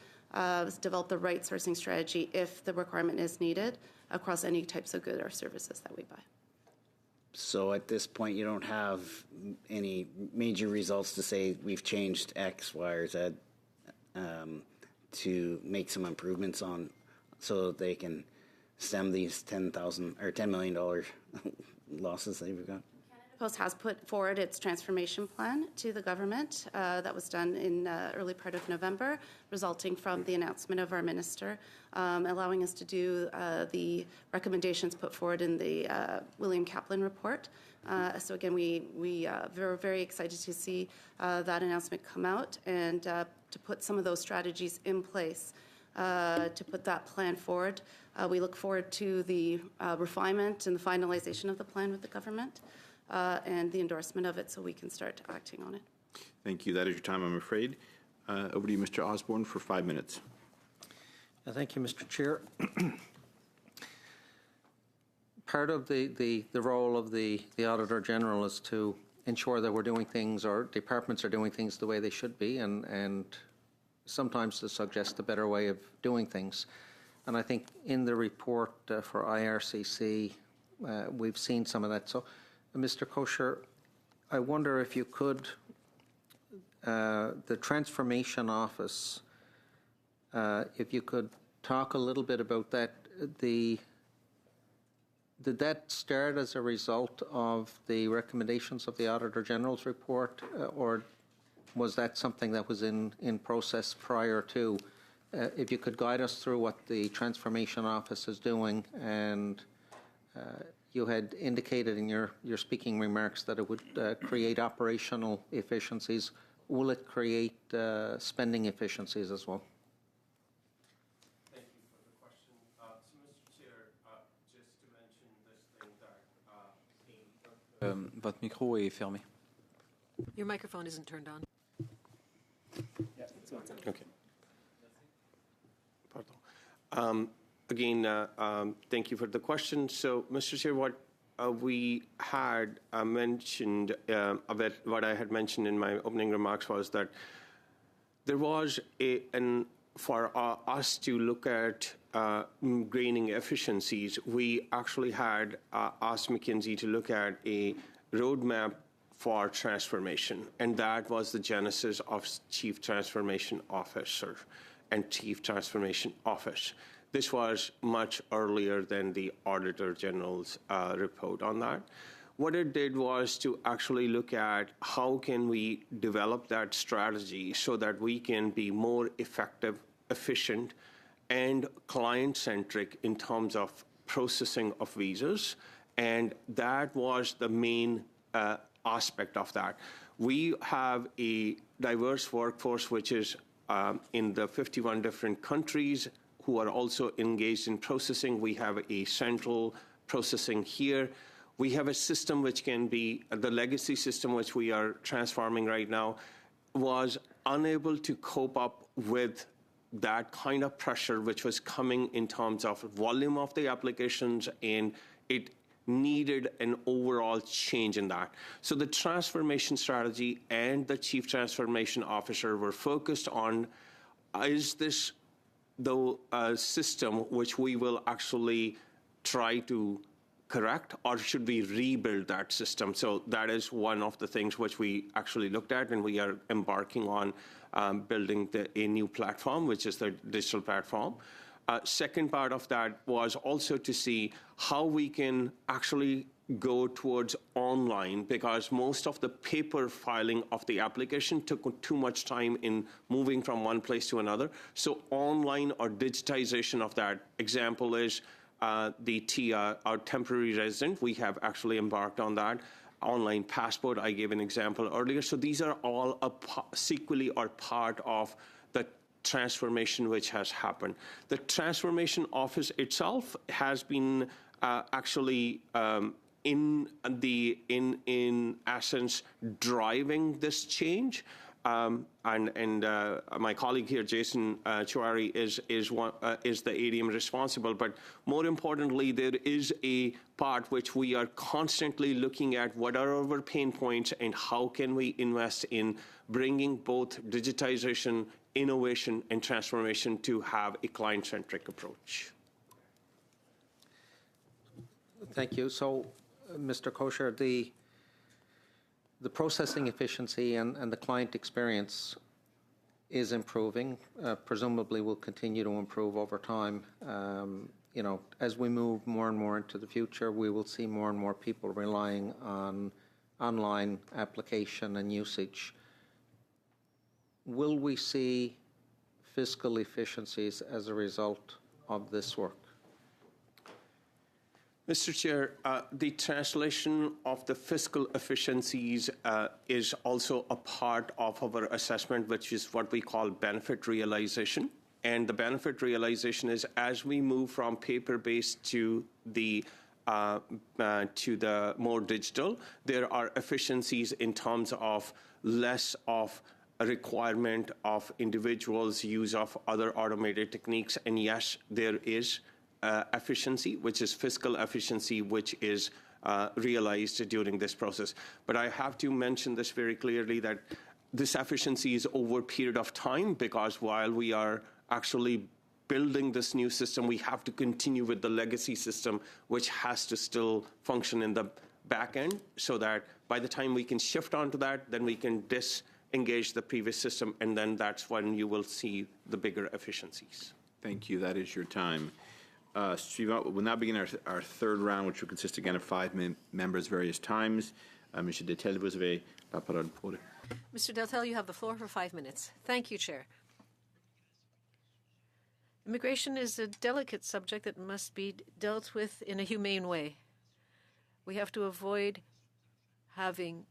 develop the right sourcing strategy if the requirement is needed across any types of goods or services that we buy. So at this point, you don't have any major results to say we've changed X, Y, or Z to make some improvements on, so they can stem these $10 million losses that you've got? Post has put forward its transformation plan to the government. That was done in early part of November, resulting from the announcement of our minister, allowing us to do the recommendations put forward in the William Kaplan report. So again, we were very excited to see that announcement come out and to put some of those strategies in place to put that plan forward. We look forward to the refinement and the finalization of the plan with the government. And the endorsement of it so we can start acting on it. Thank you. That is your time, I'm afraid. Over to you, Mr. Osborne, for 5 minutes. Thank you, Mr. Chair. part of the role of the Auditor General is to ensure that we're doing things, or departments are doing things the way they should be, and sometimes to suggest a better way of doing things. And I think in the report for IRCC, we've seen some of that. So, Mr. Kocher, I wonder if you could, the Transformation Office, if you could talk a little bit about that. Did that start as a result of the recommendations of the Auditor General's report, or was that something that was in process prior to? If you could guide us through what the Transformation Office is doing, and you had indicated in your speaking remarks that it would create operational efficiencies. Will it create spending efficiencies as well? Thank you for the question. So, Mr. Chair, just to mention this thing that Votre micro est fermé. Your microphone isn't turned on. Okay. Pardon. Again, thank you for the question. So, Mr. Chair, what we had mentioned, what I had mentioned in my opening remarks was that there was for us to look at gaining efficiencies, we actually had asked McKinsey to look at a roadmap for transformation, and that was the genesis of Chief Transformation Officer and Chief Transformation Office. This was much earlier than the Auditor General's report on that. What it did was to actually look at how can we develop that strategy so that we can be more effective, efficient, and client-centric in terms of processing of visas, and that was the main aspect of that. We have a diverse workforce which is in the 51 different countries who are also engaged in processing. We have a central processing here. We have a system which can be, the legacy system which we are transforming right now was unable to cope up with that kind of pressure which was coming in terms of volume of the applications, and it needed an overall change in that. So the transformation strategy and the Chief Transformation Officer were focused on, is this the system which we will actually try to correct, or should we rebuild that system? So that is one of the things which we actually looked at, and we are embarking on building a new platform, which is the digital platform. Second part of that was also to see how we can actually go towards online, because most of the paper filing of the application took too much time in moving from one place to another. So online or digitization of that, example is the TIA, our temporary resident. We have actually embarked on that. Online passport, I gave an example earlier. So these are all sequely or part of the transformation which has happened. The Transformation Office itself has been actually in essence driving this change. And my colleague here, Jason Chouari, is the ADM responsible. But more importantly, there is a part which we are constantly looking at what are our pain points and how can we invest in bringing both digitization, innovation, and transformation to have a client-centric approach. Thank you. So, Mr. Kocher, the processing efficiency and the client experience is improving. Presumably will continue to improve over time. You know, as we move more and more into the future, we will see more and more people relying on online application and usage. Will we see fiscal efficiencies as a result of this work? Mr. Chair, the translation of the fiscal efficiencies is also a part of our assessment, which is what we call benefit realization. And the benefit realization is as we move from paper-based to the more digital, there are efficiencies in terms of less of a requirement of individuals' use of other automated techniques. And yes, there is efficiency, which is fiscal efficiency, which is realized during this process. But I have to mention this very clearly, that this efficiency is over a period of time, because while we are actually building this new system, we have to continue with the legacy system, which has to still function in the back end, so that by the time we can shift onto that, then we can disengage the previous system, and then that's when you will see the bigger efficiencies. Thank you. That is your time. Suivant, we'll now begin our third round, which will consist again of 5 members, various times. Monsieur Detel, vous avez la parole pour. Mr. Deltel, you have the floor for 5 minutes. Thank you, Chair. Immigration is a delicate subject that must be dealt with in a humane way. We have to avoid having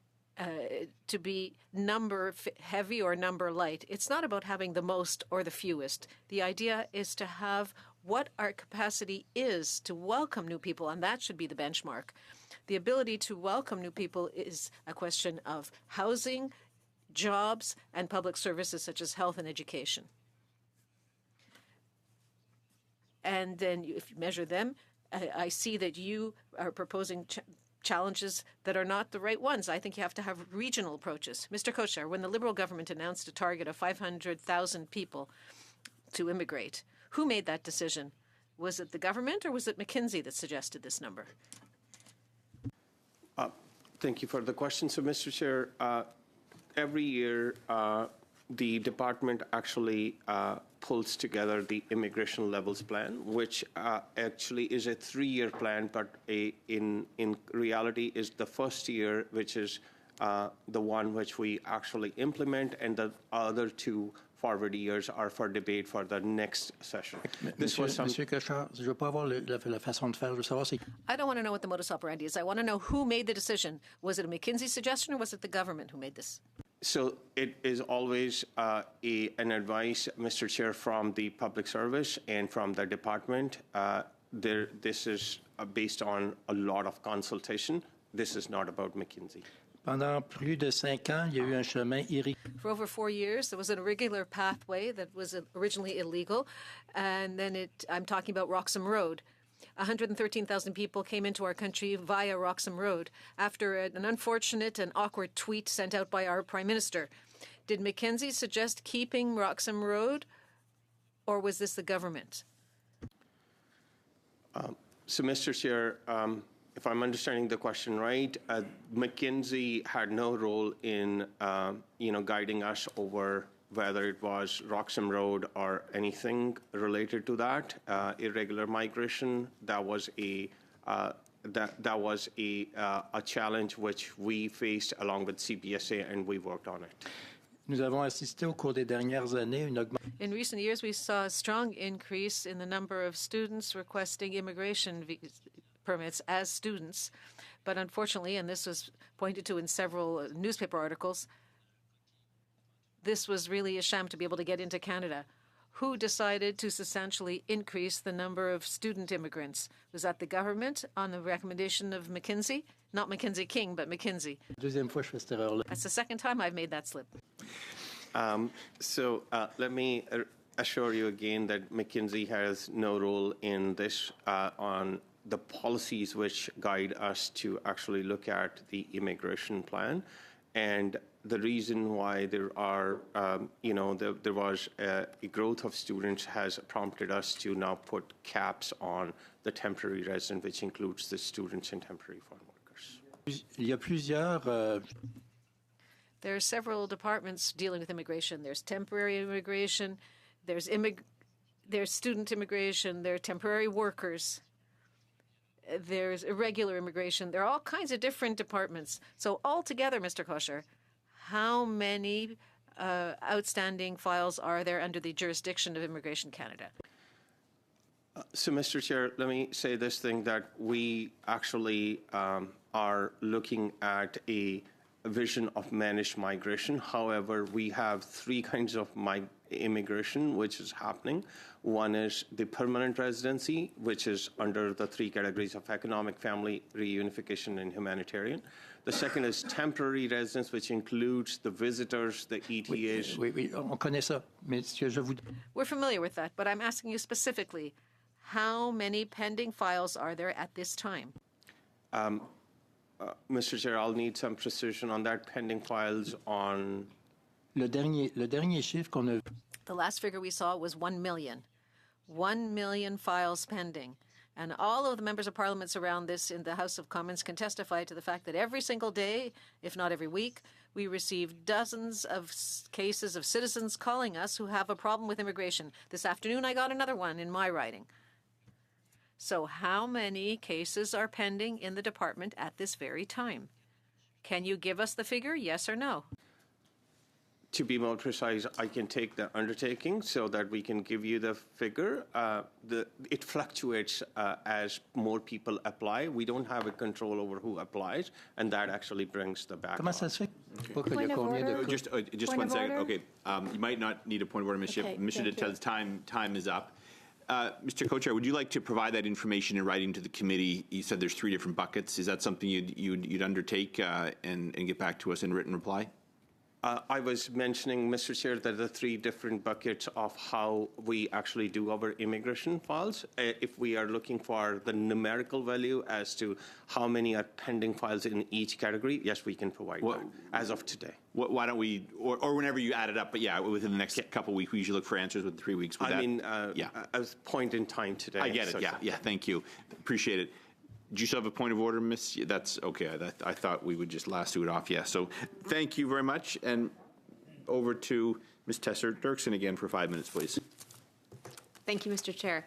to be number heavy or number light. It's not about having the most or the fewest. The idea is to have what our capacity is to welcome new people, and that should be the benchmark. The ability to welcome new people is a question of housing, jobs, and public services such as health and education. And then if you measure them, I see that you are proposing challenges that are not the right ones. I think you have to have regional approaches. Mr. Kochar, when the Liberal government announced a target of 500,000 people to immigrate, who made that decision? Was it the government, or was it McKinsey that suggested this number? Thank you for the question. So, Mr. Chair, every year the department actually pulls together the immigration levels plan, which actually is a 3-year plan, but in reality is the first year, which is the one which we actually implement, and the other 2 forward years are for debate for the next session. Monsieur Kochar, je veux pas avoir la façon de faire. Je veux savoir c'est. I don't want to know what the modus operandi is. I want to know who made the decision. Was it a McKinsey suggestion, or was it the government who made this? So it is always an advice, Mr. Chair, from the public service and from the department. This is based on a lot of consultation. This is not about McKinsey. Pendant plus de 5 ans, il y a eu un chemin irrégulier. For over 4 years, there was an irregular pathway that was originally illegal, and then I'm talking about Roxham Road. 113,000 people came into our country via Roxham Road after an unfortunate and awkward tweet sent out by our Prime Minister. Did McKinsey suggest keeping Roxham Road, or was this the government? So, Mr. Chair, if I'm understanding the question right, McKinsey had no role in, guiding us over whether it was Roxham Road or anything related to that. Irregular migration, that was a challenge which we faced along with CPSA, and we worked on it. Nous avons assisté au cours des dernières années une augmentation. In recent years, we saw a strong increase in the number of students requesting immigration permits as students. But unfortunately, and this was pointed to in several newspaper articles, this was really a sham to be able to get into Canada. Who decided to substantially increase the number of student immigrants? Was that the government on the recommendation of McKinsey? Not Mackenzie King, but McKinsey. Deuxième fois, je fais cette erreur-là. That's the second time I've made that slip. So let me assure you again that McKinsey has no role in this on the policies which guide us to actually look at the immigration plan. And the reason why there are, there was a growth of students has prompted us to now put caps on the temporary resident, which includes the students and temporary foreign workers. Il y a plusieurs. There are several departments dealing with immigration. There's temporary immigration, there's student immigration, there are temporary workers, there's irregular immigration. There are all kinds of different departments. So altogether, Mr. Kochar, how many outstanding files are there under the jurisdiction of Immigration Canada? So, Mr. Chair, let me say this thing, that we actually are looking at a vision of managed migration. However, we have 3 kinds of immigration which is happening. One is the permanent residency, which is under the 3 categories of economic, family, reunification, and humanitarian. The second is temporary residence, which includes the visitors, the ETAs. Oui, on connaît ça. Mais ce que je vous... We're familiar with that, but I'm asking you specifically, How many pending files are there at this time? Mr. Chair, I'll need some precision on that. Pending files on. Le dernier chiffre qu'on a The last figure we saw was 1 million. 1 million files pending. And all of the members of parliaments around this in the House of Commons can testify to the fact that every single day, if not every week, we receive dozens of cases of citizens calling us who have a problem with immigration. This afternoon, I got another one in my writing. So how many cases are pending in the department at this very time? Can you give us the figure, yes or no? To be more precise, I can take the undertaking so that we can give you the figure. It fluctuates as more people apply. We don't have a control over who applies, and that actually brings the backlog. Comment ça se fait? Pas qu'il y a Point of combien de order. cas? Just Point one of second. order? Okay, you might not need a point of order, Ms. Schiff. Okay, Mr. thank you. Dettel's time is up. Mr. Co-Chair, would you like to provide that information in writing to the committee? You said there's 3 different buckets. Is that something you'd undertake and get back to us in written reply? I was mentioning, Mr. Chair, that the 3 different buckets of how we actually do our immigration files. If we are looking for the numerical value as to how many are pending files in each category, yes, we can provide that as of today. Why don't we, or whenever you add it up, but yeah, within the next couple of weeks, we usually look for answers within 3 weeks. Would As point in time today. I get it, yeah, thank you. Appreciate it. Do you still have a point of order, Miss? That's okay. I thought we would just lasso it off. Yeah. So thank you very much. And over to Ms. Tesser-Dirksen again for 5 minutes, please. Thank you, Mr. Chair.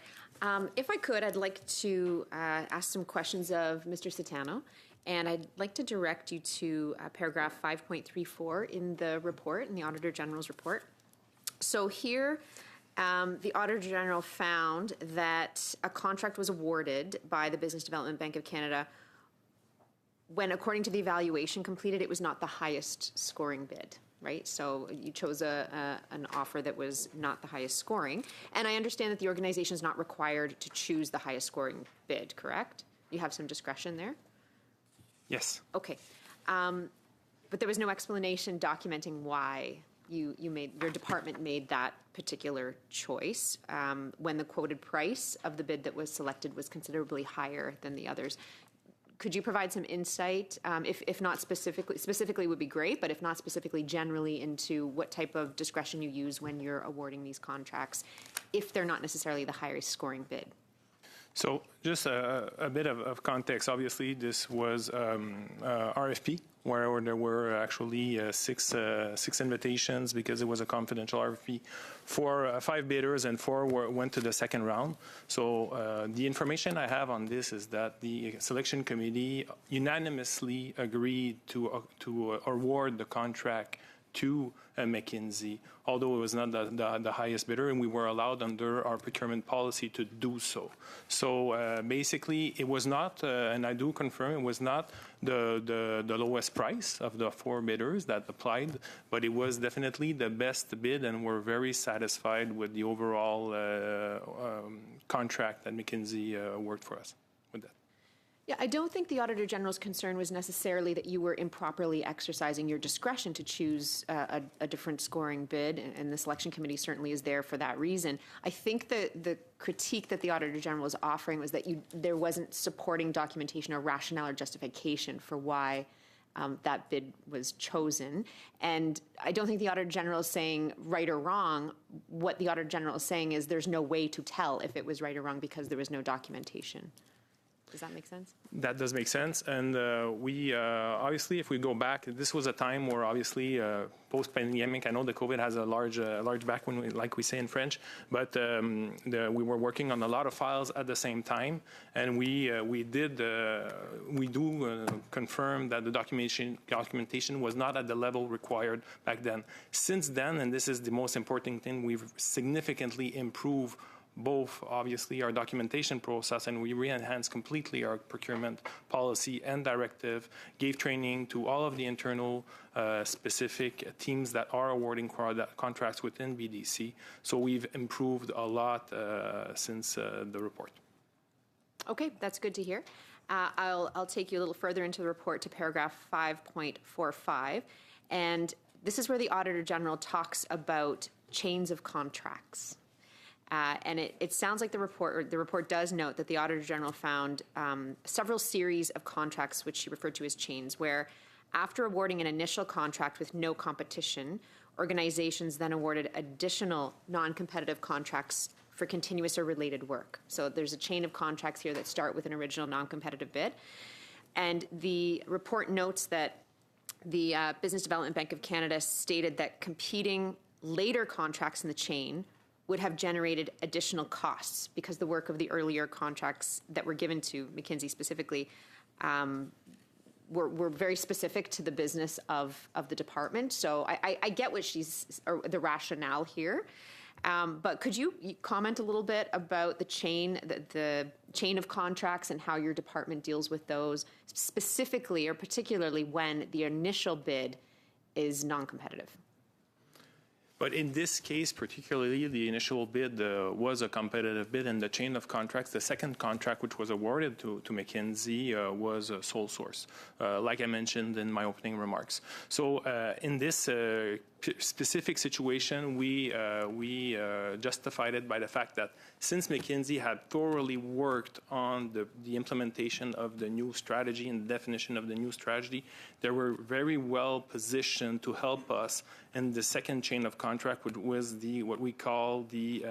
If I could, I'd like to ask some questions of Mr. Citano, and I'd like to direct you to paragraph 5.34 in the report, in the Auditor General's report. So here, the Auditor General found that a contract was awarded by the Business Development Bank of Canada when, according to the evaluation completed, it was not the highest scoring bid, right? So you chose an offer that was not the highest scoring. And I understand that the organization is not required to choose the highest scoring bid, correct? You have some discretion there? Yes. Okay. But there was no explanation documenting why your department made that particular choice when the quoted price of the bid that was selected was considerably higher than the others. Could you provide some insight, if not specifically would be great, but if not specifically, generally into what type of discretion you use when you're awarding these contracts, if they're not necessarily the highest scoring bid? So just a bit of context. Obviously, this was RFP, where there were actually six invitations because it was a confidential RFP for 5 bidders, and 4 went to the second round. So the information I have on this is that the selection committee unanimously agreed to award the contract to McKinsey, although it was not the highest bidder, and we were allowed under our procurement policy to do so. So basically, it was not, and I do confirm, it was not the lowest price of the 4 bidders that applied, but it was definitely the best bid, and we're very satisfied with the overall contract that McKinsey worked for us with that. Yeah, I don't think the Auditor General's concern was necessarily that you were improperly exercising your discretion to choose a different scoring bid, and the selection committee certainly is there for that reason. I think that the critique that the Auditor General was offering was that there wasn't supporting documentation or rationale or justification for why that bid was chosen. And I don't think the Auditor General is saying right or wrong. What the Auditor General is saying is there's no way to tell if it was right or wrong because there was no documentation. Does that make sense? That does make sense. And we obviously, if we go back, this was a time where obviously post-pandemic, I know the COVID has a large backwind, like we say in French, but we were working on a lot of files at the same time, and we do confirm that the documentation was not at the level required back then. Since then, and this is the most important thing, we've significantly improved both, obviously, our documentation process, and we re-enhanced completely our procurement policy and directive, gave training to all of the internal specific teams that are awarding contracts within BDC. So we've improved a lot since the report. Okay, that's good to hear. I'll take you a little further into the report to paragraph 5.45, and this is where the Auditor General talks about chains of contracts. And it sounds like the report does note that the Auditor General found several series of contracts, which she referred to as chains, where after awarding an initial contract with no competition, organizations then awarded additional non-competitive contracts for continuous or related work. So there's a chain of contracts here that start with an original non-competitive bid. And the report notes that the Business Development Bank of Canada stated that competing later contracts in the chain would have generated additional costs because the work of the earlier contracts that were given to McKinsey specifically were very specific to the business of the department. So I get what or the rationale here. But could you comment a little bit about the chain of contracts and how your department deals with those, specifically or particularly when the initial bid is non-competitive? But in this case, particularly, the initial bid was a competitive bid, and the chain of contracts, the second contract which was awarded to McKinsey was a sole source, like I mentioned in my opening remarks. So in this specific situation, we justified it by the fact that since McKinsey had thoroughly worked on the implementation of the new strategy and the definition of the new strategy, they were very well positioned to help us in the second chain of contract, which was what we call the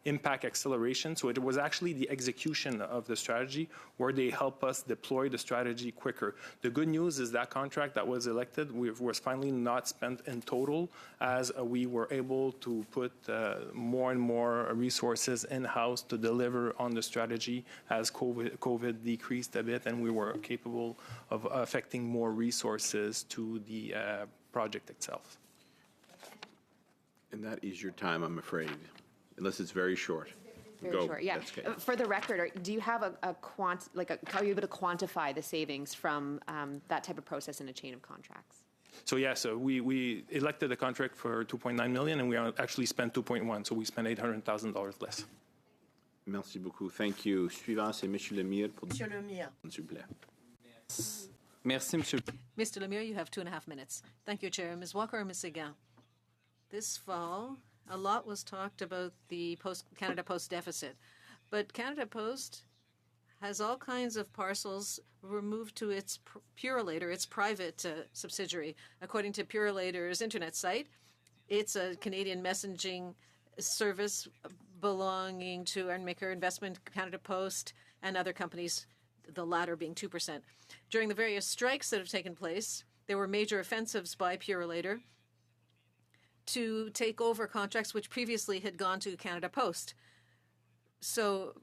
impact acceleration. So it was actually the execution of the strategy where they help us deploy the strategy quicker. The good news is that contract that was elected was finally not spent in total, as we were able to put more and more resources in-house to deliver on the strategy as COVID decreased a bit, and we were capable of affecting more resources to the project itself. And that is your time, I'm afraid, unless it's very short. Very short, yeah. For the record, do you have are you able to quantify the savings from that type of process in a chain of contracts? So yeah, so we elected a contract for $2.9 million, and we actually spent $2.1, so we spent $800,000 less. Merci beaucoup. Thank you. Suivant, c'est Monsieur Lemire. Monsieur Lemire. S'il vous plaît. Merci, Monsieur. Mr. Lemire, you have 2.5 minutes. Thank you, Chair. Ms. Walker or Ms. Seguin? This fall, a lot was talked about the Canada Post deficit, but Canada Post has all kinds of parcels removed to its Purolator, its private subsidiary. According to Purolator's internet site, it's a Canadian messaging service belonging to Ernmaker Investment, Canada Post, and other companies, the latter being 2%. During the various strikes that have taken place, there were major offensives by Purolator to take over contracts which previously had gone to Canada Post. So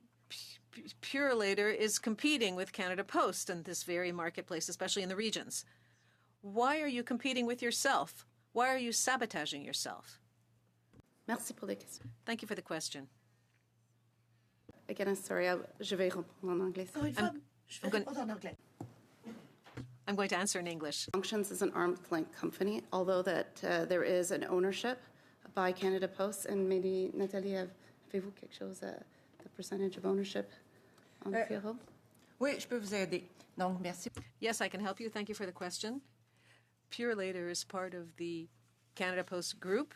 Purolator is competing with Canada Post in this very marketplace, especially in the regions. Why are you competing with yourself? Why are you sabotaging yourself? Merci pour les questions. Thank you for the question. Again, I'm sorry, je vais répondre en anglais. I'm going to answer in English. Functions as an arm's length company, although that there is an ownership by Canada Post, and maybe Nathalie, avez-vous quelque chose, the percentage of ownership on Firo? Oui, je peux vous aider. Donc, merci. Yes, I can help you. Thank you for the question. Purolator is part of the Canada Post group,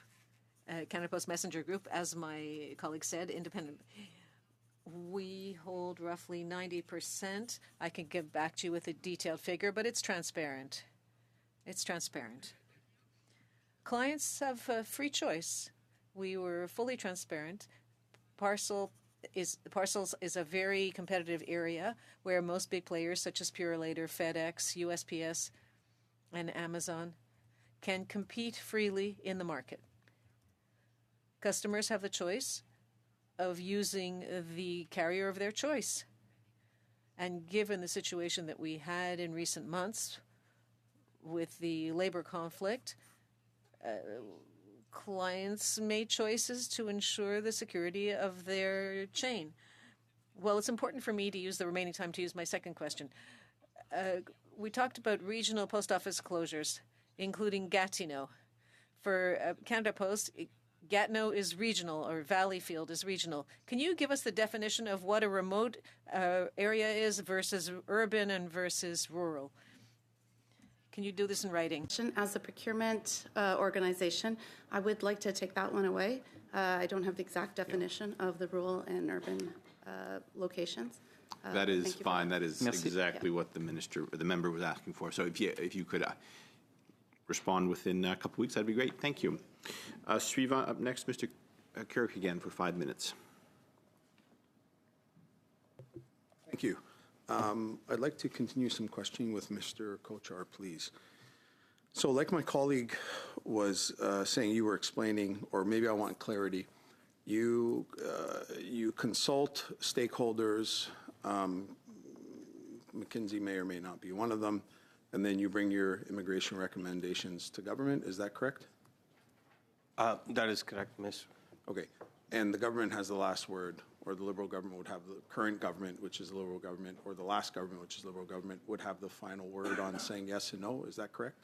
Canada Post Messenger group, as my colleague said, independent. We hold roughly 90%. I can get back to you with a detailed figure, but it's transparent. It's transparent. Clients have a free choice. We were fully transparent. Parcels is a very competitive area where most big players such as Purolator, FedEx, USPS, and Amazon can compete freely in the market. Customers have the choice of using the carrier of their choice. And given the situation that we had in recent months with the labor conflict, clients made choices to ensure the security of their chain. Well, it's important for me to use the remaining time to use my second question. We talked about regional post office closures, including Gatineau. For Canada Post, Gatineau is regional, or Valleyfield is regional. Can you give us the definition of what a remote area is versus urban and versus rural? Can you do this in writing? As a procurement organization, I would like to take that one away. I don't have the exact definition of the rural and urban locations. That is thank you for fine. That is Merci. exactly what the minister, or the member was asking for. So if you could respond within a couple of weeks, that'd be great. Thank you. Suivant up next, Mr. Kirk again for 5 minutes. Thank you. I'd like to continue some questioning with Mr. Kochar, please. So like my colleague was saying, you were explaining, or maybe I want clarity, you consult stakeholders, McKinsey may or may not be one of them, and then you bring your immigration recommendations to government. Is that correct? That is correct, Miss. Okay. And the government has the last word, or the Liberal government would have the current government, which is the Liberal government, or the last government, which is Liberal government, would have the final word on saying yes and no. Is that correct?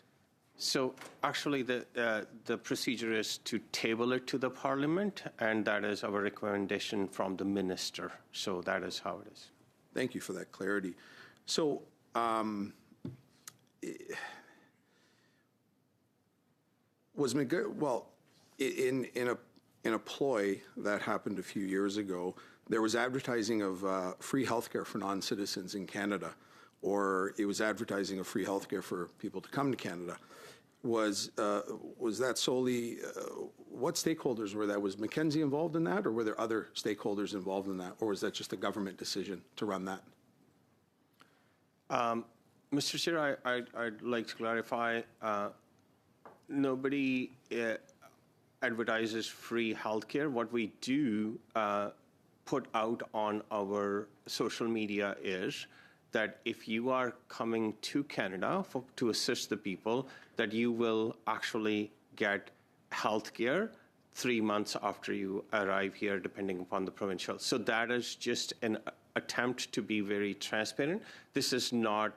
So actually, the procedure is to table it to the Parliament, and that is our recommendation from the minister. So that is how it is. Thank you for that clarity. So was McGill, well, in a ploy that happened a few years ago, there was advertising of free healthcare for non-citizens in Canada, or it was advertising of free healthcare for people to come to Canada. Was that solely, what stakeholders were that? Was McKinsey involved in that, or were there other stakeholders involved in that, or was that just a government decision to run that? Mr. Chair, I'd like to clarify, nobody advertises free healthcare. What we do put out on our social media is that if you are coming to Canada to assist the people, that you will actually get healthcare 3 months after you arrive here, depending upon the provincial. So that is just an attempt to be very transparent. This is not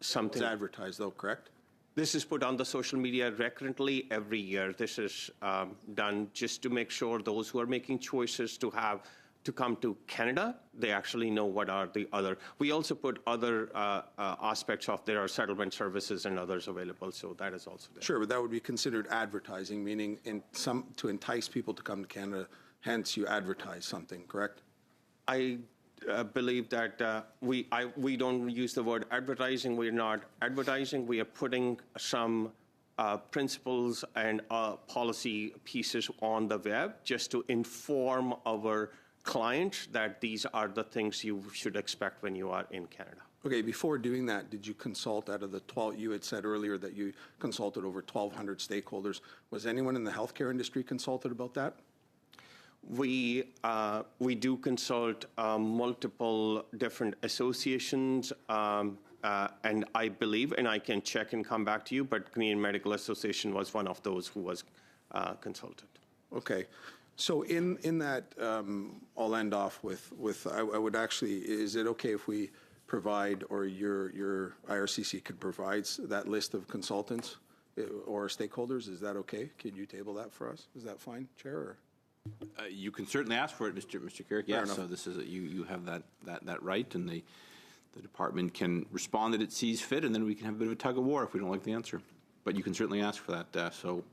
something... It's advertised, though, correct? This is put on the social media recurrently every year. This is done just to make sure those who are making choices to come to Canada, they actually know what are the other. We also put other aspects of there are settlement services and others available, so that is also there. Sure, but that would be considered advertising, meaning to entice people to come to Canada, hence you advertise something, correct? I believe that we don't use the word advertising. We're not advertising. We are putting some principles and policy pieces on the web just to inform our clients that these are the things you should expect when you are in Canada. Okay, before doing that, did you consult out of the 12, you had said earlier that you consulted over 1,200 stakeholders. Was anyone in the healthcare industry consulted about that? We do consult multiple different associations, and I believe, and I can check and come back to you, but Canadian Medical Association was one of those who was consulted. Okay. So in that, I'll end off with I would actually, is it okay if we provide, or your IRCC could provide that list of consultants or stakeholders? Is that okay? Can you table that for us? Is that fine, Chair? Or? You can certainly ask for it, Mr. Kirk. Yes, so this is you have that right, and the department can respond that it sees fit, and then we can have a bit of a tug of war if we don't like the answer. But you can certainly ask for that. So,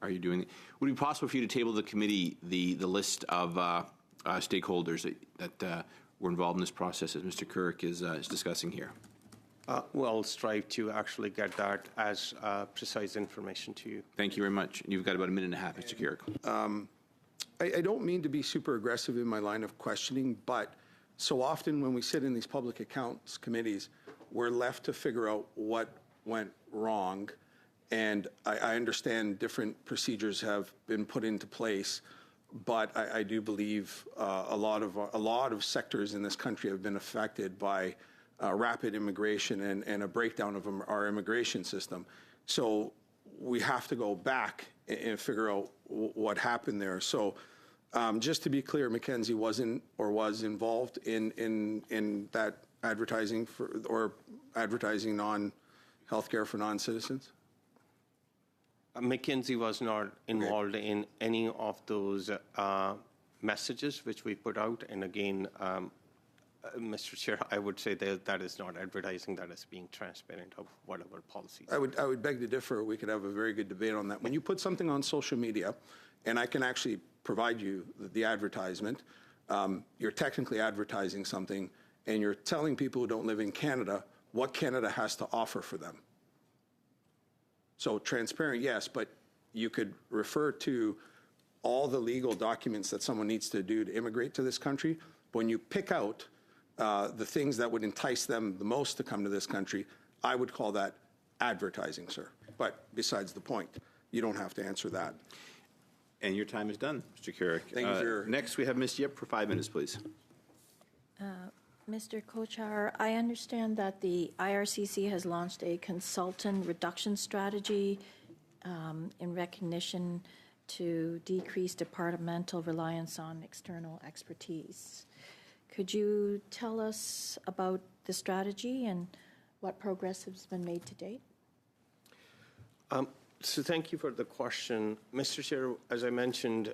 are you doing? Would it be possible for you to table the committee the list of stakeholders that were involved in this process, as Mr. Kirk is discussing here? We'll strive to actually get that as precise information to you. Thank you very much. You've got about a minute and a half, Mr. Kirk. I don't mean to be super aggressive in my line of questioning, but so often when we sit in these public accounts committees, we're left to figure out what went wrong. And I understand different procedures have been put into place, but I do believe a lot of sectors in this country have been affected by rapid immigration and a breakdown of our immigration system. So we have to go back and figure out what happened there. So just to be clear, McKinsey wasn't or was involved in that advertising or advertising non-healthcare for non-citizens? McKinsey was not involved in any of those messages which we put out. And again, Mr. Chair, I would say that is not advertising, that is being transparent of whatever policies. I would beg to differ. We could have a very good debate on that. When you put something on social media and I can actually provide you the advertisement. You're technically advertising something, and you're telling people who don't live in Canada what Canada has to offer for them. So transparent, yes, but you could refer to all the legal documents that someone needs to do to immigrate to this country. But when you pick out the things that would entice them the most to come to this country, I would call that advertising, sir. But besides the point, you don't have to answer that. And your time is done, Mr. Carrick. Thank you, sir. Next, we have Ms. Yip for 5 minutes, please. Mr. Kochar, I understand that the IRCC has launched a consultant reduction strategy in recognition to decrease departmental reliance on external expertise. Could you tell us about the strategy and what progress has been made to date? So thank you for the question. Mr. Chair, as I mentioned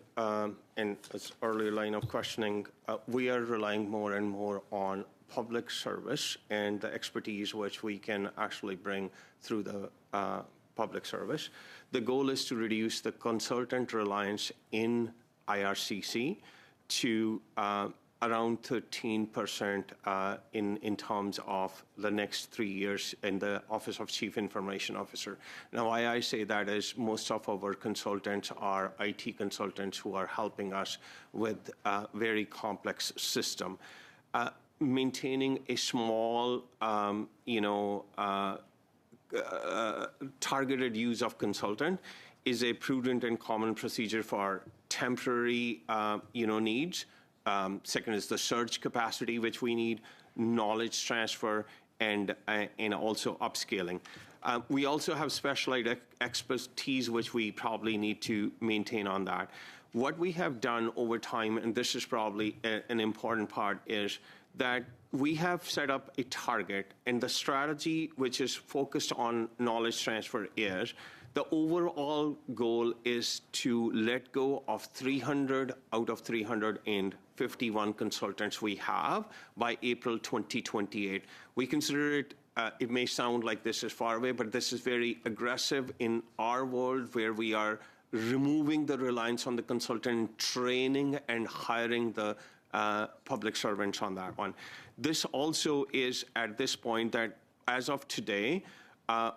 in this earlier line of questioning, we are relying more and more on public service and the expertise which we can actually bring through the public service. The goal is to reduce the consultant reliance in IRCC to around 13% in terms of the next 3 years in the Office of Chief Information Officer. Now, why I say that is most of our consultants are IT consultants who are helping us with a very complex system. Maintaining a small, targeted use of consultant is a prudent and common procedure for temporary, needs. Second is the surge capacity, which we need, knowledge transfer, and also upscaling. We also have specialized expertise, which we probably need to maintain on that. What we have done over time, and this is probably an important part, is that we have set up a target, and the strategy, which is focused on knowledge transfer, is the overall goal is to let go of 300 out of 351 consultants we have by April 2028. We consider it, it may sound like this is far away, but this is very aggressive in our world where we are removing the reliance on the consultant, training and hiring the public servants on that one. This also is at this point that as of today,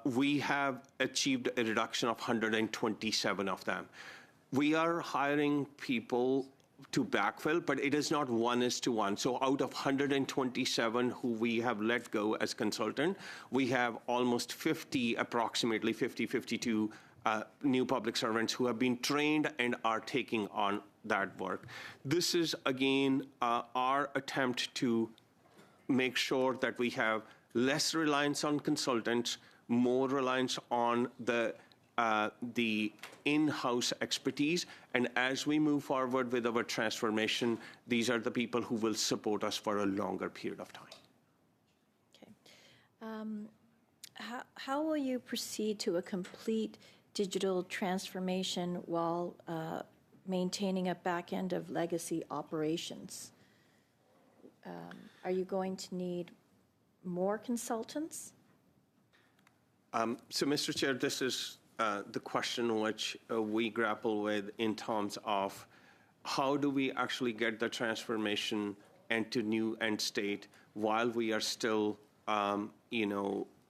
we have achieved a reduction of 127 of them. We are hiring people to backfill, but it is not 1:1. So out of 127 who we have let go as consultant, we have almost 50, approximately 50, 52 new public servants who have been trained and are taking on that work. This is, again, our attempt to make sure that we have less reliance on consultants, more reliance on the in-house expertise. And as we move forward with our transformation, these are the people who will support us for a longer period of time. Okay. How will you proceed to a complete digital transformation while maintaining a back end of legacy operations? Are you going to need more consultants? So, Mr. Chair, this is the question which we grapple with in terms of how do we actually get the transformation into new end state while we are still,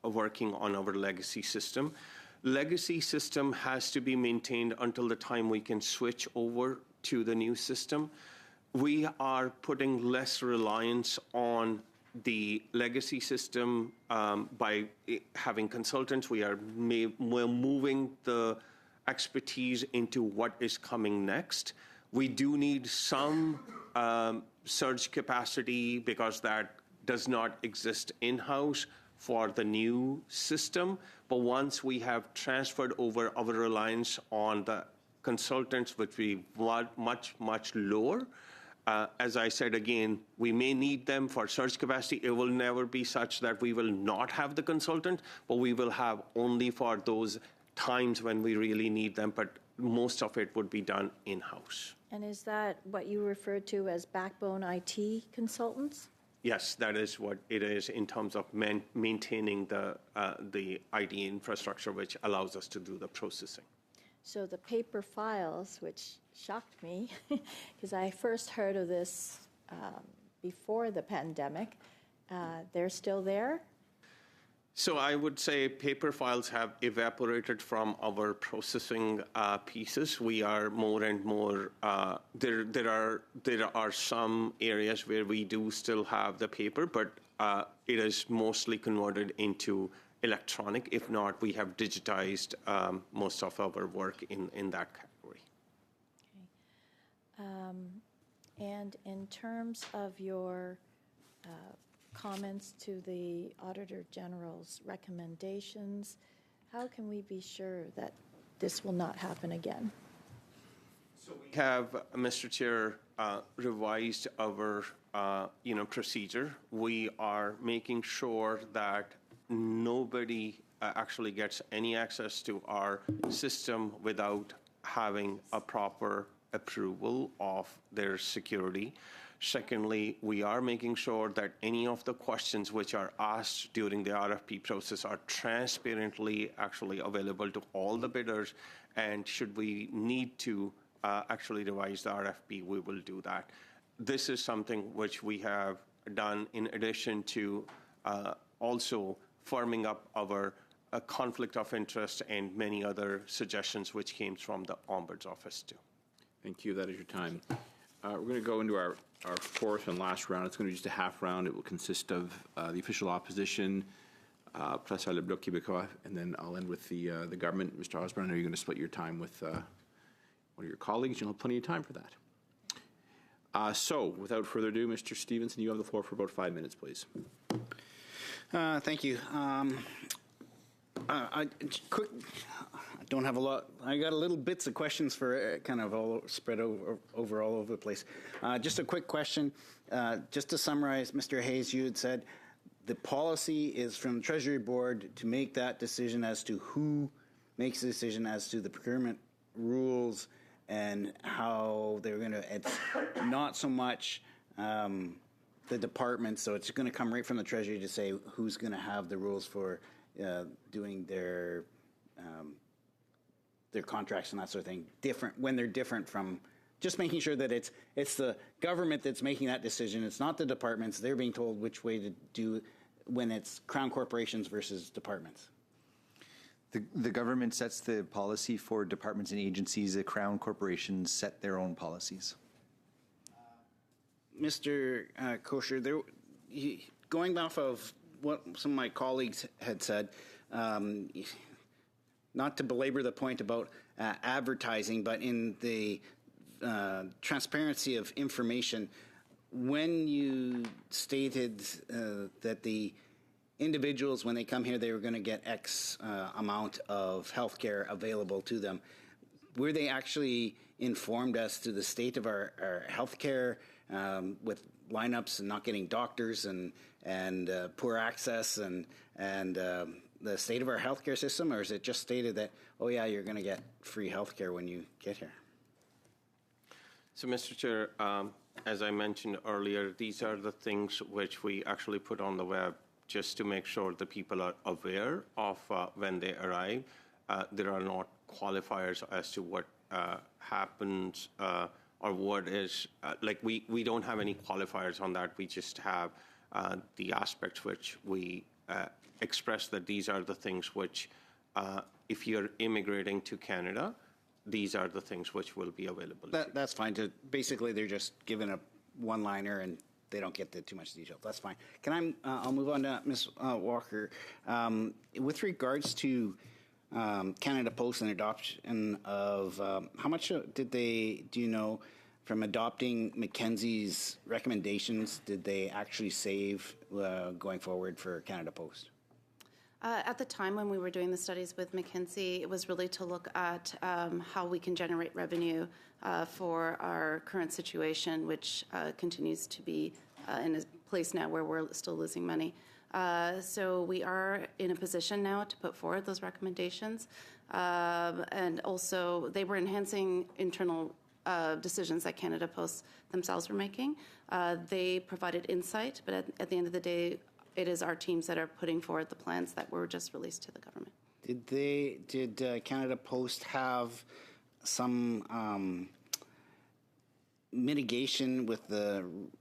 working on our legacy system. Legacy system has to be maintained until the time we can switch over to the new system. We are putting less reliance on the legacy system by having consultants. We're moving the expertise into what is coming next. We do need some surge capacity because that does not exist in-house for the new system. But once we have transferred over our reliance on the consultants, which we want much, much lower, as I said again, we may need them for surge capacity. It will never be such that we will not have the consultant, but we will have only for those times when we really need them, but most of it would be done in-house. And is that what you refer to as backbone IT consultants? Yes, that is what it is in terms of maintaining the IT infrastructure, which allows us to do the processing. So the paper files, which shocked me, because I first heard of this before the pandemic, they're still there? So I would say paper files have evaporated from our processing pieces. We are more and more, there are some areas where we do still have the paper, but it is mostly converted into electronic. If not, we have digitized most of our work in that category. Okay. And in terms of your comments to the Auditor General's recommendations, how can we be sure that this will not happen again? So we have, Mr. Chair, revised our procedure. We are making sure that nobody actually gets any access to our system without having a proper approval of their security. Secondly, we are making sure that any of the questions which are asked during the RFP process are transparently actually available to all the bidders. And should we need to actually revise the RFP, we will do that. This is something which we have done in addition to also firming up our conflict of interest and many other suggestions which came from the Ombuds office too. Thank you. That is your time. We're going to go into our fourth and last round. It's going to be just a half round. It will consist of the official opposition, plus Le Bloc Québécois, and then I'll end with the government. Mr. Osborne, I know you're going to split your time with one of your colleagues. You'll have plenty of time for that. So, without further ado, Mr. Stevenson, you have the floor for about 5 minutes, please. Thank you. I don't have a lot. I got a little bits of questions for kind of all spread over all over the place. Just a quick question. Just to summarize, Mr. Hayes, you had said the policy is from the Treasury Board to make that decision as to who makes the decision as to the procurement rules and how they're going to. It's not so much the department, so it's going to come right from the Treasury to say who's going to have the rules for doing their contracts and that sort of thing, different when they're different from just making sure that it's the government that's making that decision. It's not the departments. They're being told which way to do when it's Crown corporations versus departments. The government sets the policy for departments and agencies. The Crown corporations set their own policies. Mr. Kosher, going off of what some of my colleagues had said, not to belabor the point about advertising, but in the transparency of information, when you stated that the individuals, when they come here, they were going to get X amount of health care available to them, were they actually informed as to the state of our health care with lineups and not getting doctors and poor access and the state of our healthcare system, or is it just stated that, oh yeah, you're going to get free healthcare when you get here? So, Mr. Chair, as I mentioned earlier, these are the things which we actually put on the web just to make sure the people are aware of when they arrive. There are not qualifiers as to what happens or what is, like we don't have any qualifiers on that. We just have the aspects which we express that these are the things which, if you're immigrating to Canada, these are the things which will be available. That's fine. Basically, they're just given a one-liner and they don't get too much detail. That's fine. I'll move on to Ms. Walker. With regards to Canada Post and adoption of, how much do you know, from adopting Mackenzie's recommendations, did they actually save going forward for Canada Post? At the time when we were doing the studies with McKinsey, it was really to look at how we can generate revenue for our current situation, which continues to be in a place now where we're still losing money. So we are in a position now to put forward those recommendations. And also, they were enhancing internal decisions that Canada Post themselves were making. They provided insight, but at the end of the day, it is our teams that are putting forward the plans that were just released to the government. Did Canada Post have some mitigation with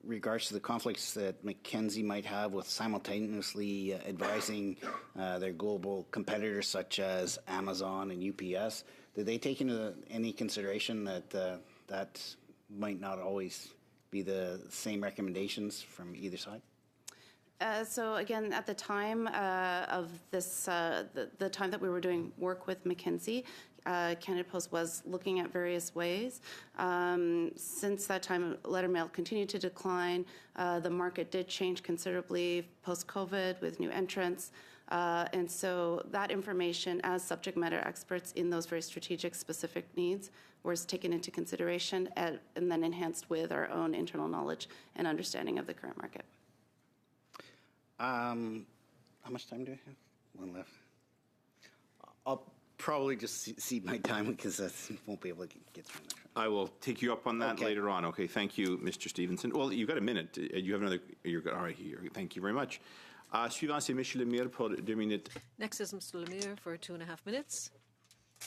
regards to the conflicts that Mackenzie might have with simultaneously advising their global competitors such as Amazon and UPS? Did they take into any consideration that that might not always be the same recommendations from either side? So again, at the time of this, the time that we were doing work with McKinsey, Canada Post was looking at various ways. Since that time, letter mail continued to decline. The market did change considerably post-COVID with new entrants. And so that information, as subject matter experts in those very strategic, specific needs, was taken into consideration and then enhanced with our own internal knowledge and understanding of the current market. How much time do I have? One left. I'll probably just see my time because I won't be able to get through that. I will take you up on that later on. Okay, thank you, Mr. Stevenson. Well, you've got a minute. You have another. You're good. All right, thank you very much. Suivant, c'est M. Lemire pour 2 minutes. Next is Mr. Lemire for 2.5 minutes,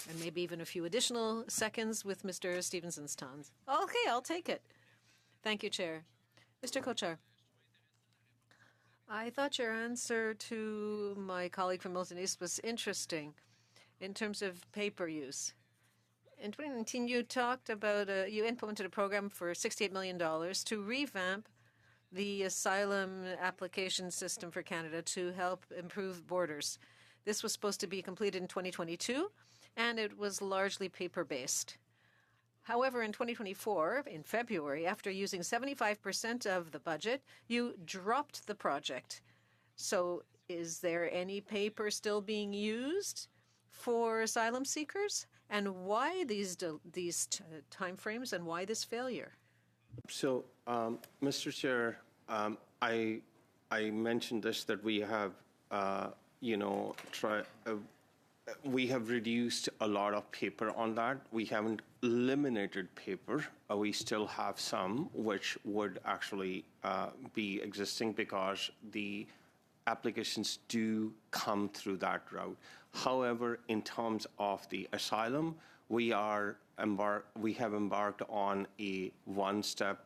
and maybe even a few additional seconds with Mr. Stevenson's time. Okay, I'll take it. Thank you, Chair. Mr. Kochar. I thought your answer to my colleague from Milton East was interesting in terms of paper use. In 2019, you talked about, you implemented a program for $68 million to revamp the asylum application system for Canada to help improve borders. This was supposed to be completed in 2022, and it was largely paper-based. However, in 2024, in February, after using 75% of the budget, you dropped the project. So is there any paper still being used for asylum seekers? And why these timeframes and why this failure? So, Mr. Chair, I mentioned this, that we have, we have reduced a lot of paper on that. We haven't eliminated paper. We still have some which would actually be existing because the applications do come through that route. However, in terms of the asylum, we have embarked on a one-step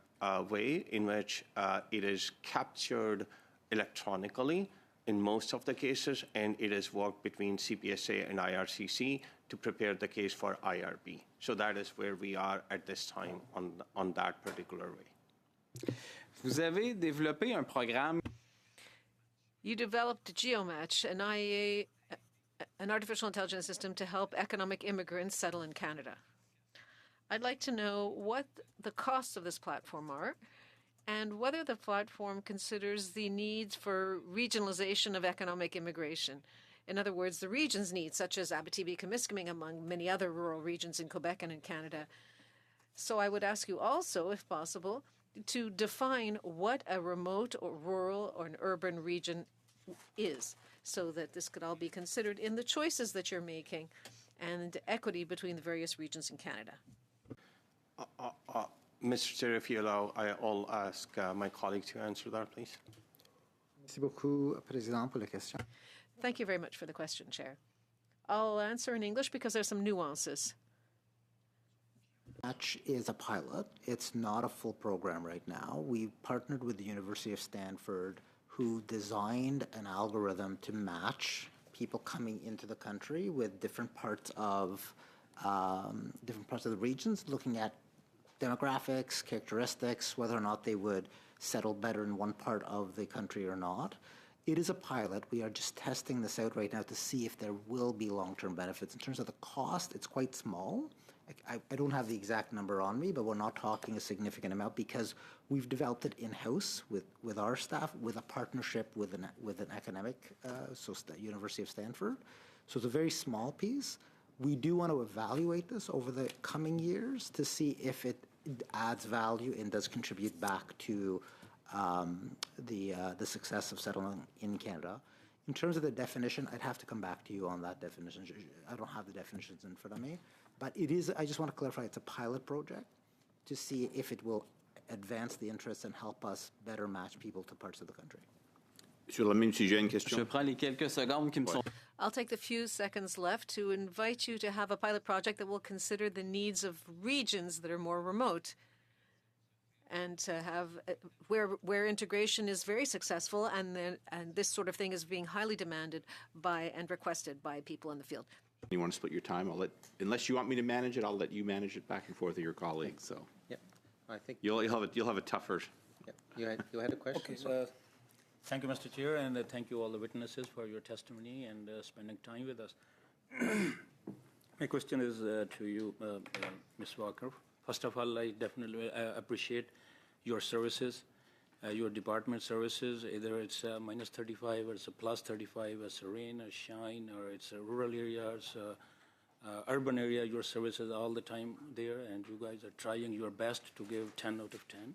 way in which it is captured electronically in most of the cases, and it is worked between CPSA and IRCC to prepare the case for IRB. So that is where we are at this time on that particular way. Vous avez développé un programme. You developed GeoMatch, an artificial intelligence system to help economic immigrants settle in Canada. I'd like to know what the costs of this platform are, and whether the platform considers the needs for regionalization of economic immigration. In other words, the region's needs, such as Abitibi-Témiscamingue, among many other rural regions in Quebec and in Canada. So I would ask you also, if possible, to define what a remote or rural or an urban region is, so that this could all be considered in the choices that you're making and equity between the various regions in Canada. Mr. Chair, if you allow, I'll ask my colleague to answer that, please. Merci beaucoup, Président, pour la question. Thank you very much for the question, Chair. I'll answer in English because there's some nuances. Match is a pilot. It's not a full program right now. We partnered with the University of Stanford, who designed an algorithm to match people coming into the country with different parts of the regions, looking at demographics, characteristics, whether or not they would settle better in one part of the country or not. It is a pilot. We are just testing this out right now to see if there will be long-term benefits. In terms of the cost, it's quite small. I don't have the exact number on me, but we're not talking a significant amount because we've developed it in-house with our staff, with a partnership with an academic, University of Stanford. So it's a very small piece. We do want to evaluate this over the coming years to see if it adds value and does contribute back to the success of settlement in Canada. In terms of the definition, I'd have to come back to you on that definition. I don't have the definitions in front of me. But it is, I just want to clarify, it's a pilot project to see if it will advance the interests and help us better match people to parts of the country. Sur le même sujet, une question. Je prends les quelques secondes qui me sont... I'll take the few seconds left to invite you to have a pilot project that will consider the needs of regions that are more remote, and to have where integration is very successful, and this sort of thing is being highly demanded by and requested by people in the field. You want to split your time? Unless you want me to manage it, I'll let you manage it back and forth with your colleagues. So Yep, I think you'll have a tougher. yep. You had a question. Okay. sir? Thank you, Mr. Chair, and thank you all the witnesses for your testimony and spending time with us. My question is to you, Ms. Walker. First of all, I definitely appreciate your services, your department services, either it's minus 35 or it's a plus 35, it's a rain or shine, or it's a rural areas, urban area, your services all the time there, and you guys are trying your best to give 10 out of 10.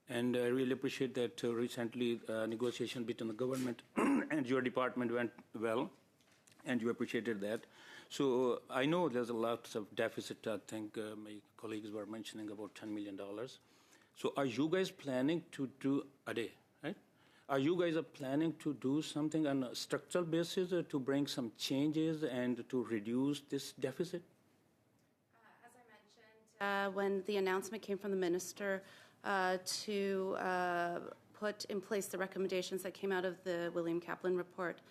And I really appreciate that recently negotiation between the government and your department went well, and you appreciated that. So I know there's a lot of deficit. I think my colleagues were mentioning about $10 million. So are you guys planning to do a day, right? Are you guys planning to do something on a structural basis to bring some changes and to reduce this deficit? As I mentioned, when the announcement came from the minister to put in place the recommendations that came out of the William Kaplan report,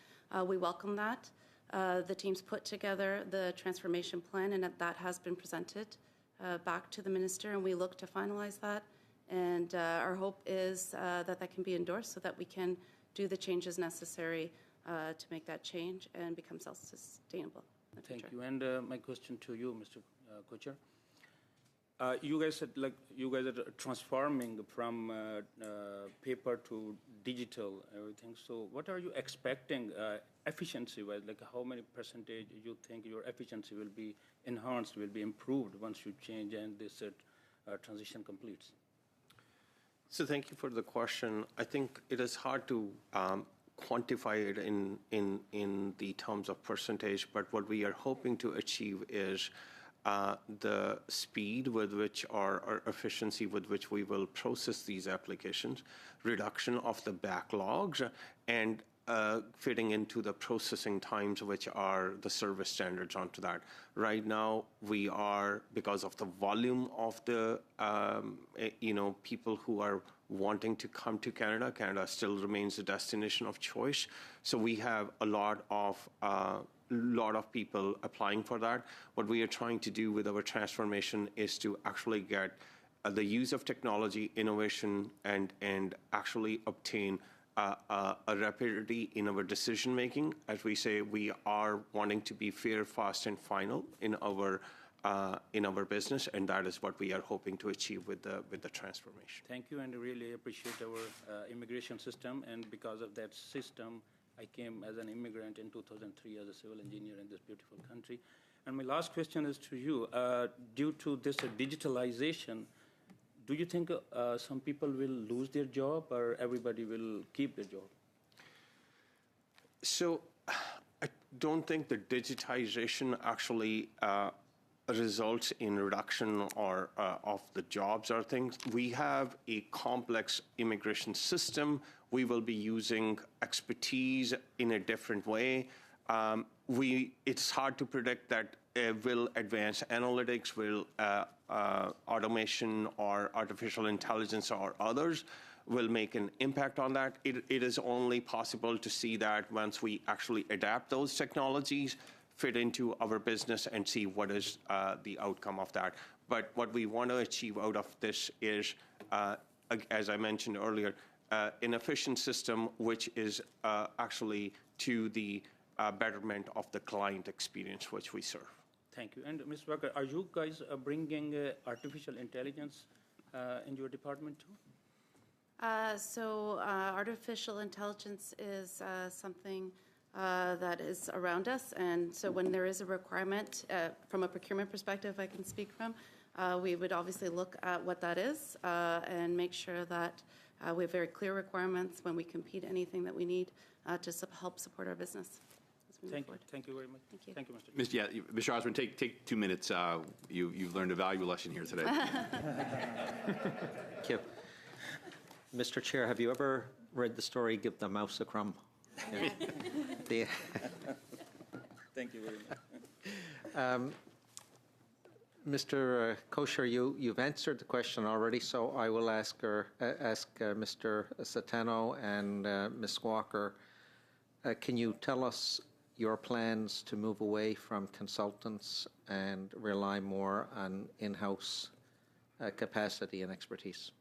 we welcome that. The teams put together the transformation plan, and that has been presented back to the minister, and we look to finalize that. And our hope is that can be endorsed so that we can do the changes necessary to make that change and become self-sustainable in the future. Thank you. And my question to you, Mr. Kochhar. You guys said you guys are transforming from paper to digital, everything. So what are you expecting efficiency-wise? Like how many percentage you think your efficiency will be enhanced, will be improved once you change and this transition completes? So thank you for the question. I think it is hard to quantify it in the terms of percentage, but what we are hoping to achieve is the speed with which or efficiency with which we will process these applications, reduction of the backlogs, and fitting into the processing times, which are the service standards onto that. Right now, we are, because of the volume of the, people who are wanting to come to Canada, Canada still remains a destination of choice. So we have a lot of people applying for that. What we are trying to do with our transformation is to actually get the use of technology, innovation, and actually obtain a rapidity in our decision making. As we say, we are wanting to be fair, fast, and final in our business, and that is what we are hoping to achieve with the transformation. Thank you, and I really appreciate our immigration system. And because of that system, I came as an immigrant in 2003 as a civil engineer in this beautiful country. And my last question is to you. Due to this digitalization, do you think some people will lose their job or everybody will keep their job? So I don't think the digitization actually results in reduction or of the jobs or things. We have a complex immigration system. We will be using expertise in a different way. It's hard to predict that will advanced analytics, will automation or artificial intelligence or others will make an impact on that. It is only possible to see that once we actually adapt those technologies, fit into our business, and see what is the outcome of that. But what we want to achieve out of this is, as I mentioned earlier, an efficient system which is actually to the betterment of the client experience which we serve. Thank you. And Ms. Walker, are you guys bringing artificial intelligence in your department too? So artificial intelligence is something that is around us, and so when there is a requirement from a procurement perspective I can speak from, we would obviously look at what that is and make sure that we have very clear requirements when we compete anything that we need to help support our business. Thank you. Thank you very much. Thank you. Thank you, Mr. Mr. Osborne, take 2 minutes. You've learned a valuable lesson here today. Thank you. Mr. Chair, have you ever read the story, Give the Mouse a Crumb? Yeah. Thank you very much. Mr. Kocher, you've answered the question already, so I will ask Mr. Satano and Ms. Walker. Can you tell us your plans to move away from consultants and rely more on in-house capacity and expertise?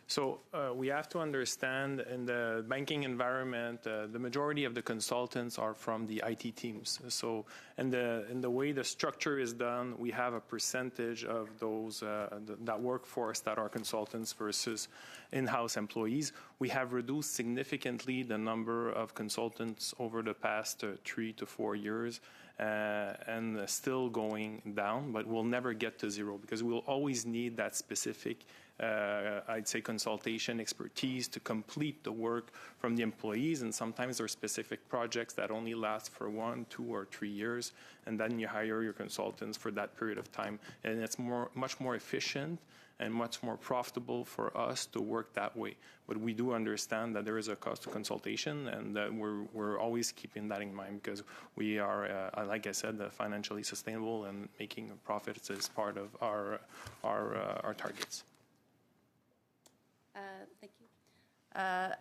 So we have to understand in the banking environment, the majority of the consultants are from the IT teams. So in the way the structure is done, we have a percentage of those that workforce that are consultants versus in-house employees. We have reduced significantly the number of consultants over the past 3 to 4 years. And still going down, but we'll never get to zero because we'll always need that specific, I'd say, consultation expertise to complete the work from the employees. And sometimes there are specific projects that only last for 1, 2, or 3 years, and then you hire your consultants for that period of time. And it's much more efficient and much more profitable for us to work that way. But we do understand that there is a cost to consultation, and that we're always keeping that in mind because we are, like I said, financially sustainable, and making profits is part of our targets. Thank you.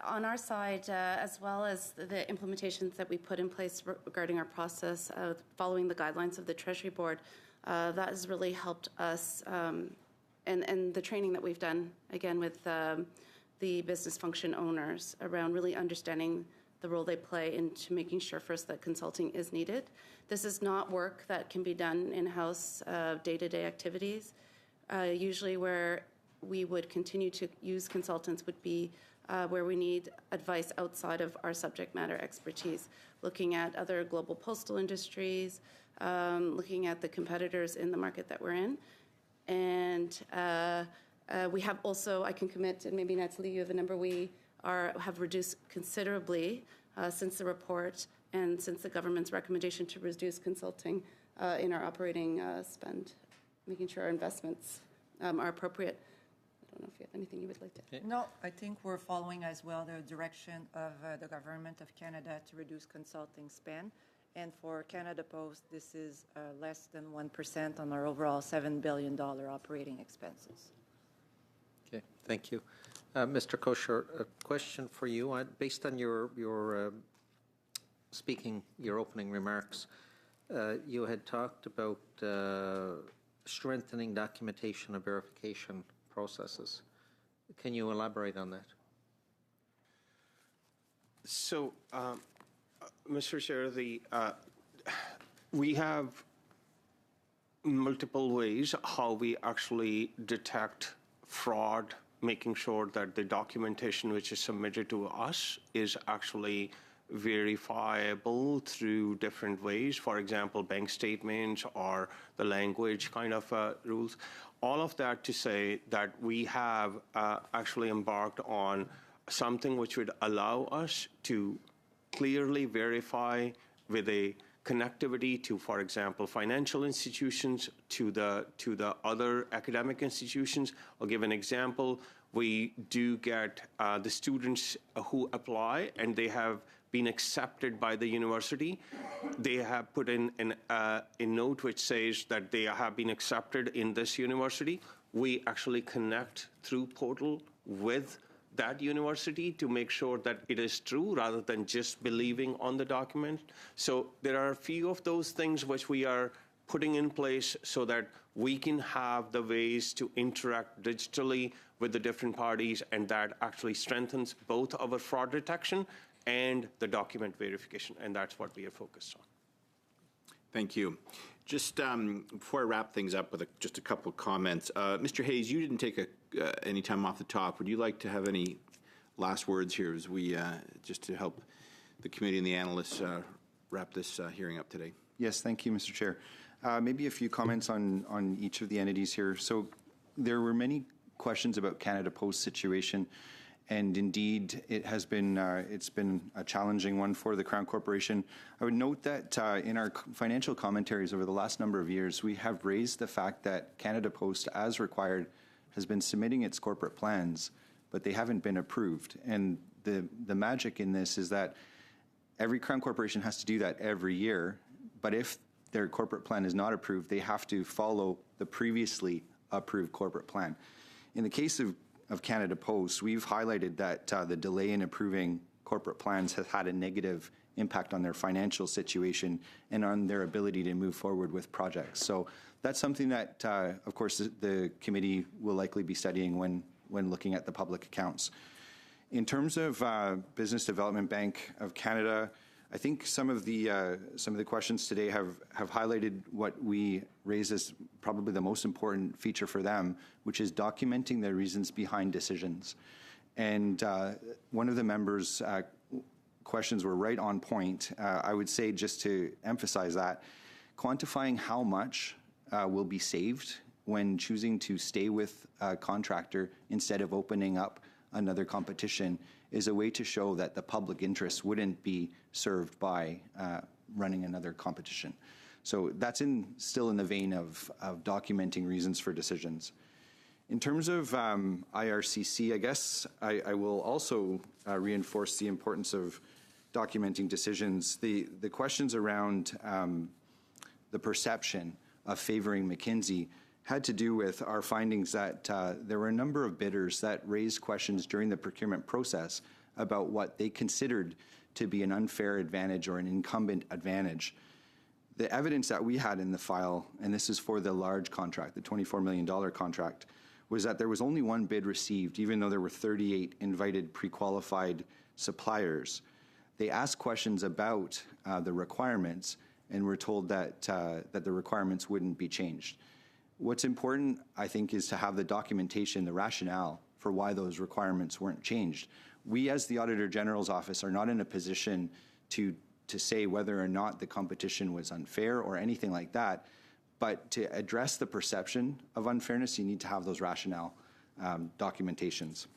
On our side, as well as the implementations that we put in place regarding our process, following the guidelines of the Treasury Board, that has really helped us. And the training that we've done, again, with the business function owners around really understanding the role they play into making sure first that consulting is needed. This is not work that can be done in-house, day-to-day activities. Usually where we would continue to use consultants would be where we need advice outside of our subject matter expertise, looking at other global postal industries, looking at the competitors in the market that we're in. And we have also, I can commit, and maybe Natalie, you have a number, we have reduced considerably since the report and since the government's recommendation to reduce consulting in our operating spend, making sure our investments are appropriate. I don't know if you have anything you would like to add. No, I think we're following as well the direction of the Government of Canada to reduce consulting spend. And for Canada Post, this is less than 1% on our overall $7 billion operating expenses. Okay, thank you. Mr. Kocher, a question for you. Based on your opening remarks, you had talked about strengthening documentation and verification processes. Can you elaborate on that? So, Mr. Chair, we have multiple ways how we actually detect fraud, making sure that the documentation which is submitted to us is actually verifiable through different ways. For example, bank statements or the language kind of rules. All of that to say that we have actually embarked on something which would allow us to clearly verify with a connectivity to, for example, financial institutions, to the other academic institutions. I'll give an example. We do get the students who apply and they have been accepted by the university. They have put in a note which says that they have been accepted in this university. We actually connect through portal with that university to make sure that it is true rather than just believing on the document. So there are a few of those things which we are putting in place so that we can have the ways to interact digitally with the different parties, and that actually strengthens both our fraud detection and the document verification, and that's what we are focused on. Thank you. Just before I wrap things up with just a couple of comments, Mr. Hayes, you didn't take any time off the top. Would you like to have any last words here as we just to help the committee and the analysts wrap this hearing up today? Yes, thank you, Mr. Chair. Maybe a few comments on each of the entities here. So there were many questions about Canada Post's situation, and indeed it has been it's been a challenging one for the Crown Corporation. I would note that in our financial commentaries over the last number of years, we have raised the fact that Canada Post, as required, has been submitting its corporate plans, but they haven't been approved. And the magic in this is that Every Crown corporation has to do that every year, but if their corporate plan is not approved, they have to follow the previously approved corporate plan. In the case of Canada Post, we've highlighted that the delay in approving corporate plans has had a negative impact on their financial situation and on their ability to move forward with projects. So that's something that, of course, the committee will likely be studying when looking at the public accounts. In terms of Business Development Bank of Canada, I think some of the questions today have highlighted what we raise as probably the most important feature for them, which is documenting the reasons behind decisions. And one of the members' questions were right on point. I would say, just to emphasize that, quantifying how much will be saved when choosing to stay with a contractor instead of opening up another competition is a way to show that the public interest wouldn't be served by running another competition. So that's still in the vein of documenting reasons for decisions. In terms of IRCC, I guess I will also reinforce the importance of documenting decisions. The questions around the perception of favoring McKinsey had to do with our findings that there were a number of bidders that raised questions during the procurement process about what they considered to be an unfair advantage or an incumbent advantage. The evidence that we had in the file, and this is for the large contract, the $24 million contract, was that there was only one bid received, even though there were 38 invited pre-qualified suppliers. They asked questions about the requirements and were told that the requirements wouldn't be changed. What's important, I think, is to have the documentation, the rationale for why those requirements weren't changed. We, as the Auditor General's Office, are not in a position to say whether or not the competition was unfair or anything like that, but to address the perception of unfairness, you need to have those rationale documentations.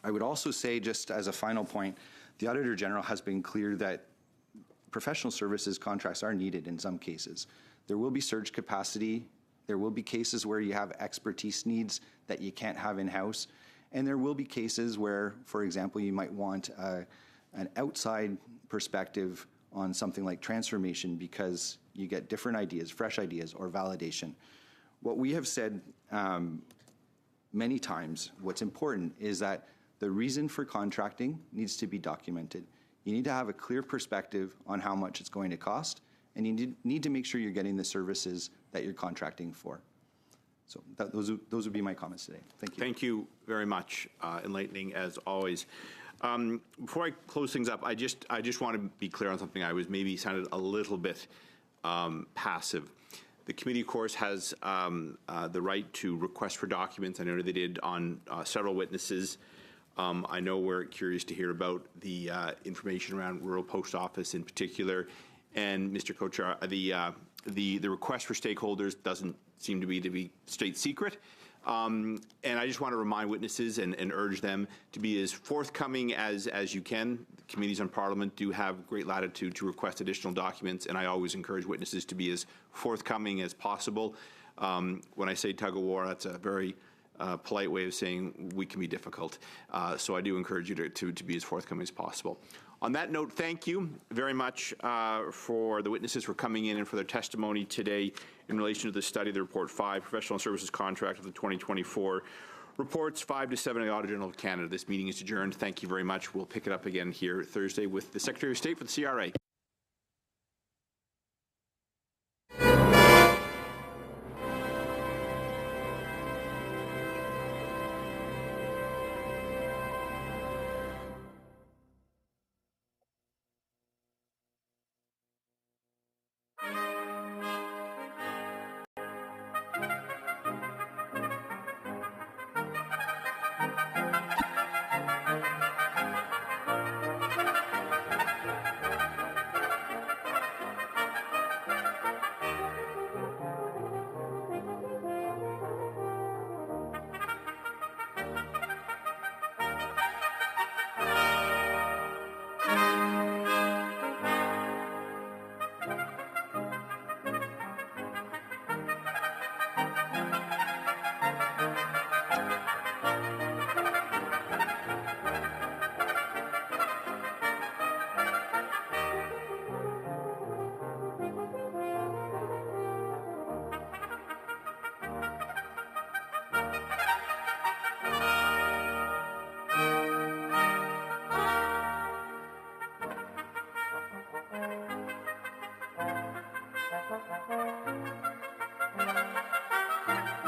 I would also say, just as a final point, the Auditor General has been clear that professional services contracts are needed in some cases. There will be surge capacity. There will be cases where you have expertise needs that you can't have in-house. And there will be cases where, for example, you might want an outside perspective on something like transformation because you get different ideas, fresh ideas, or validation. What we have said many times, what's important is that the reason for contracting needs to be documented. You need to have a clear perspective on how much it's going to cost, and you need to make sure you're getting the services that you're contracting for. So those would be my comments today. Thank you. Thank you very much. Enlightening as always. Before I close things up, I just want to be clear on something. I was maybe sounded a little bit passive. The committee, of course, has the right to request for documents. I know they did on several witnesses. I know we're curious to hear about the information around rural post office in particular. And Mr. Kochar, the request for stakeholders doesn't seem to be state secret. And I just want to remind witnesses and urge them to be as forthcoming as you can. The committees on Parliament do have great latitude to request additional documents, and I always encourage witnesses to be as forthcoming as possible. When I say tug of war, that's a very polite way of saying we can be difficult. So I do encourage you to be as forthcoming as possible. On that note, thank you very much for the witnesses for coming in and for their testimony today in relation to the study of the Report 5, Professional Services Contract of the 2024, Reports 5 to 7 of the Auditor General of Canada. This meeting is adjourned. Thank you very much. We'll pick it up again here Thursday with the Secretary of State for the CRA.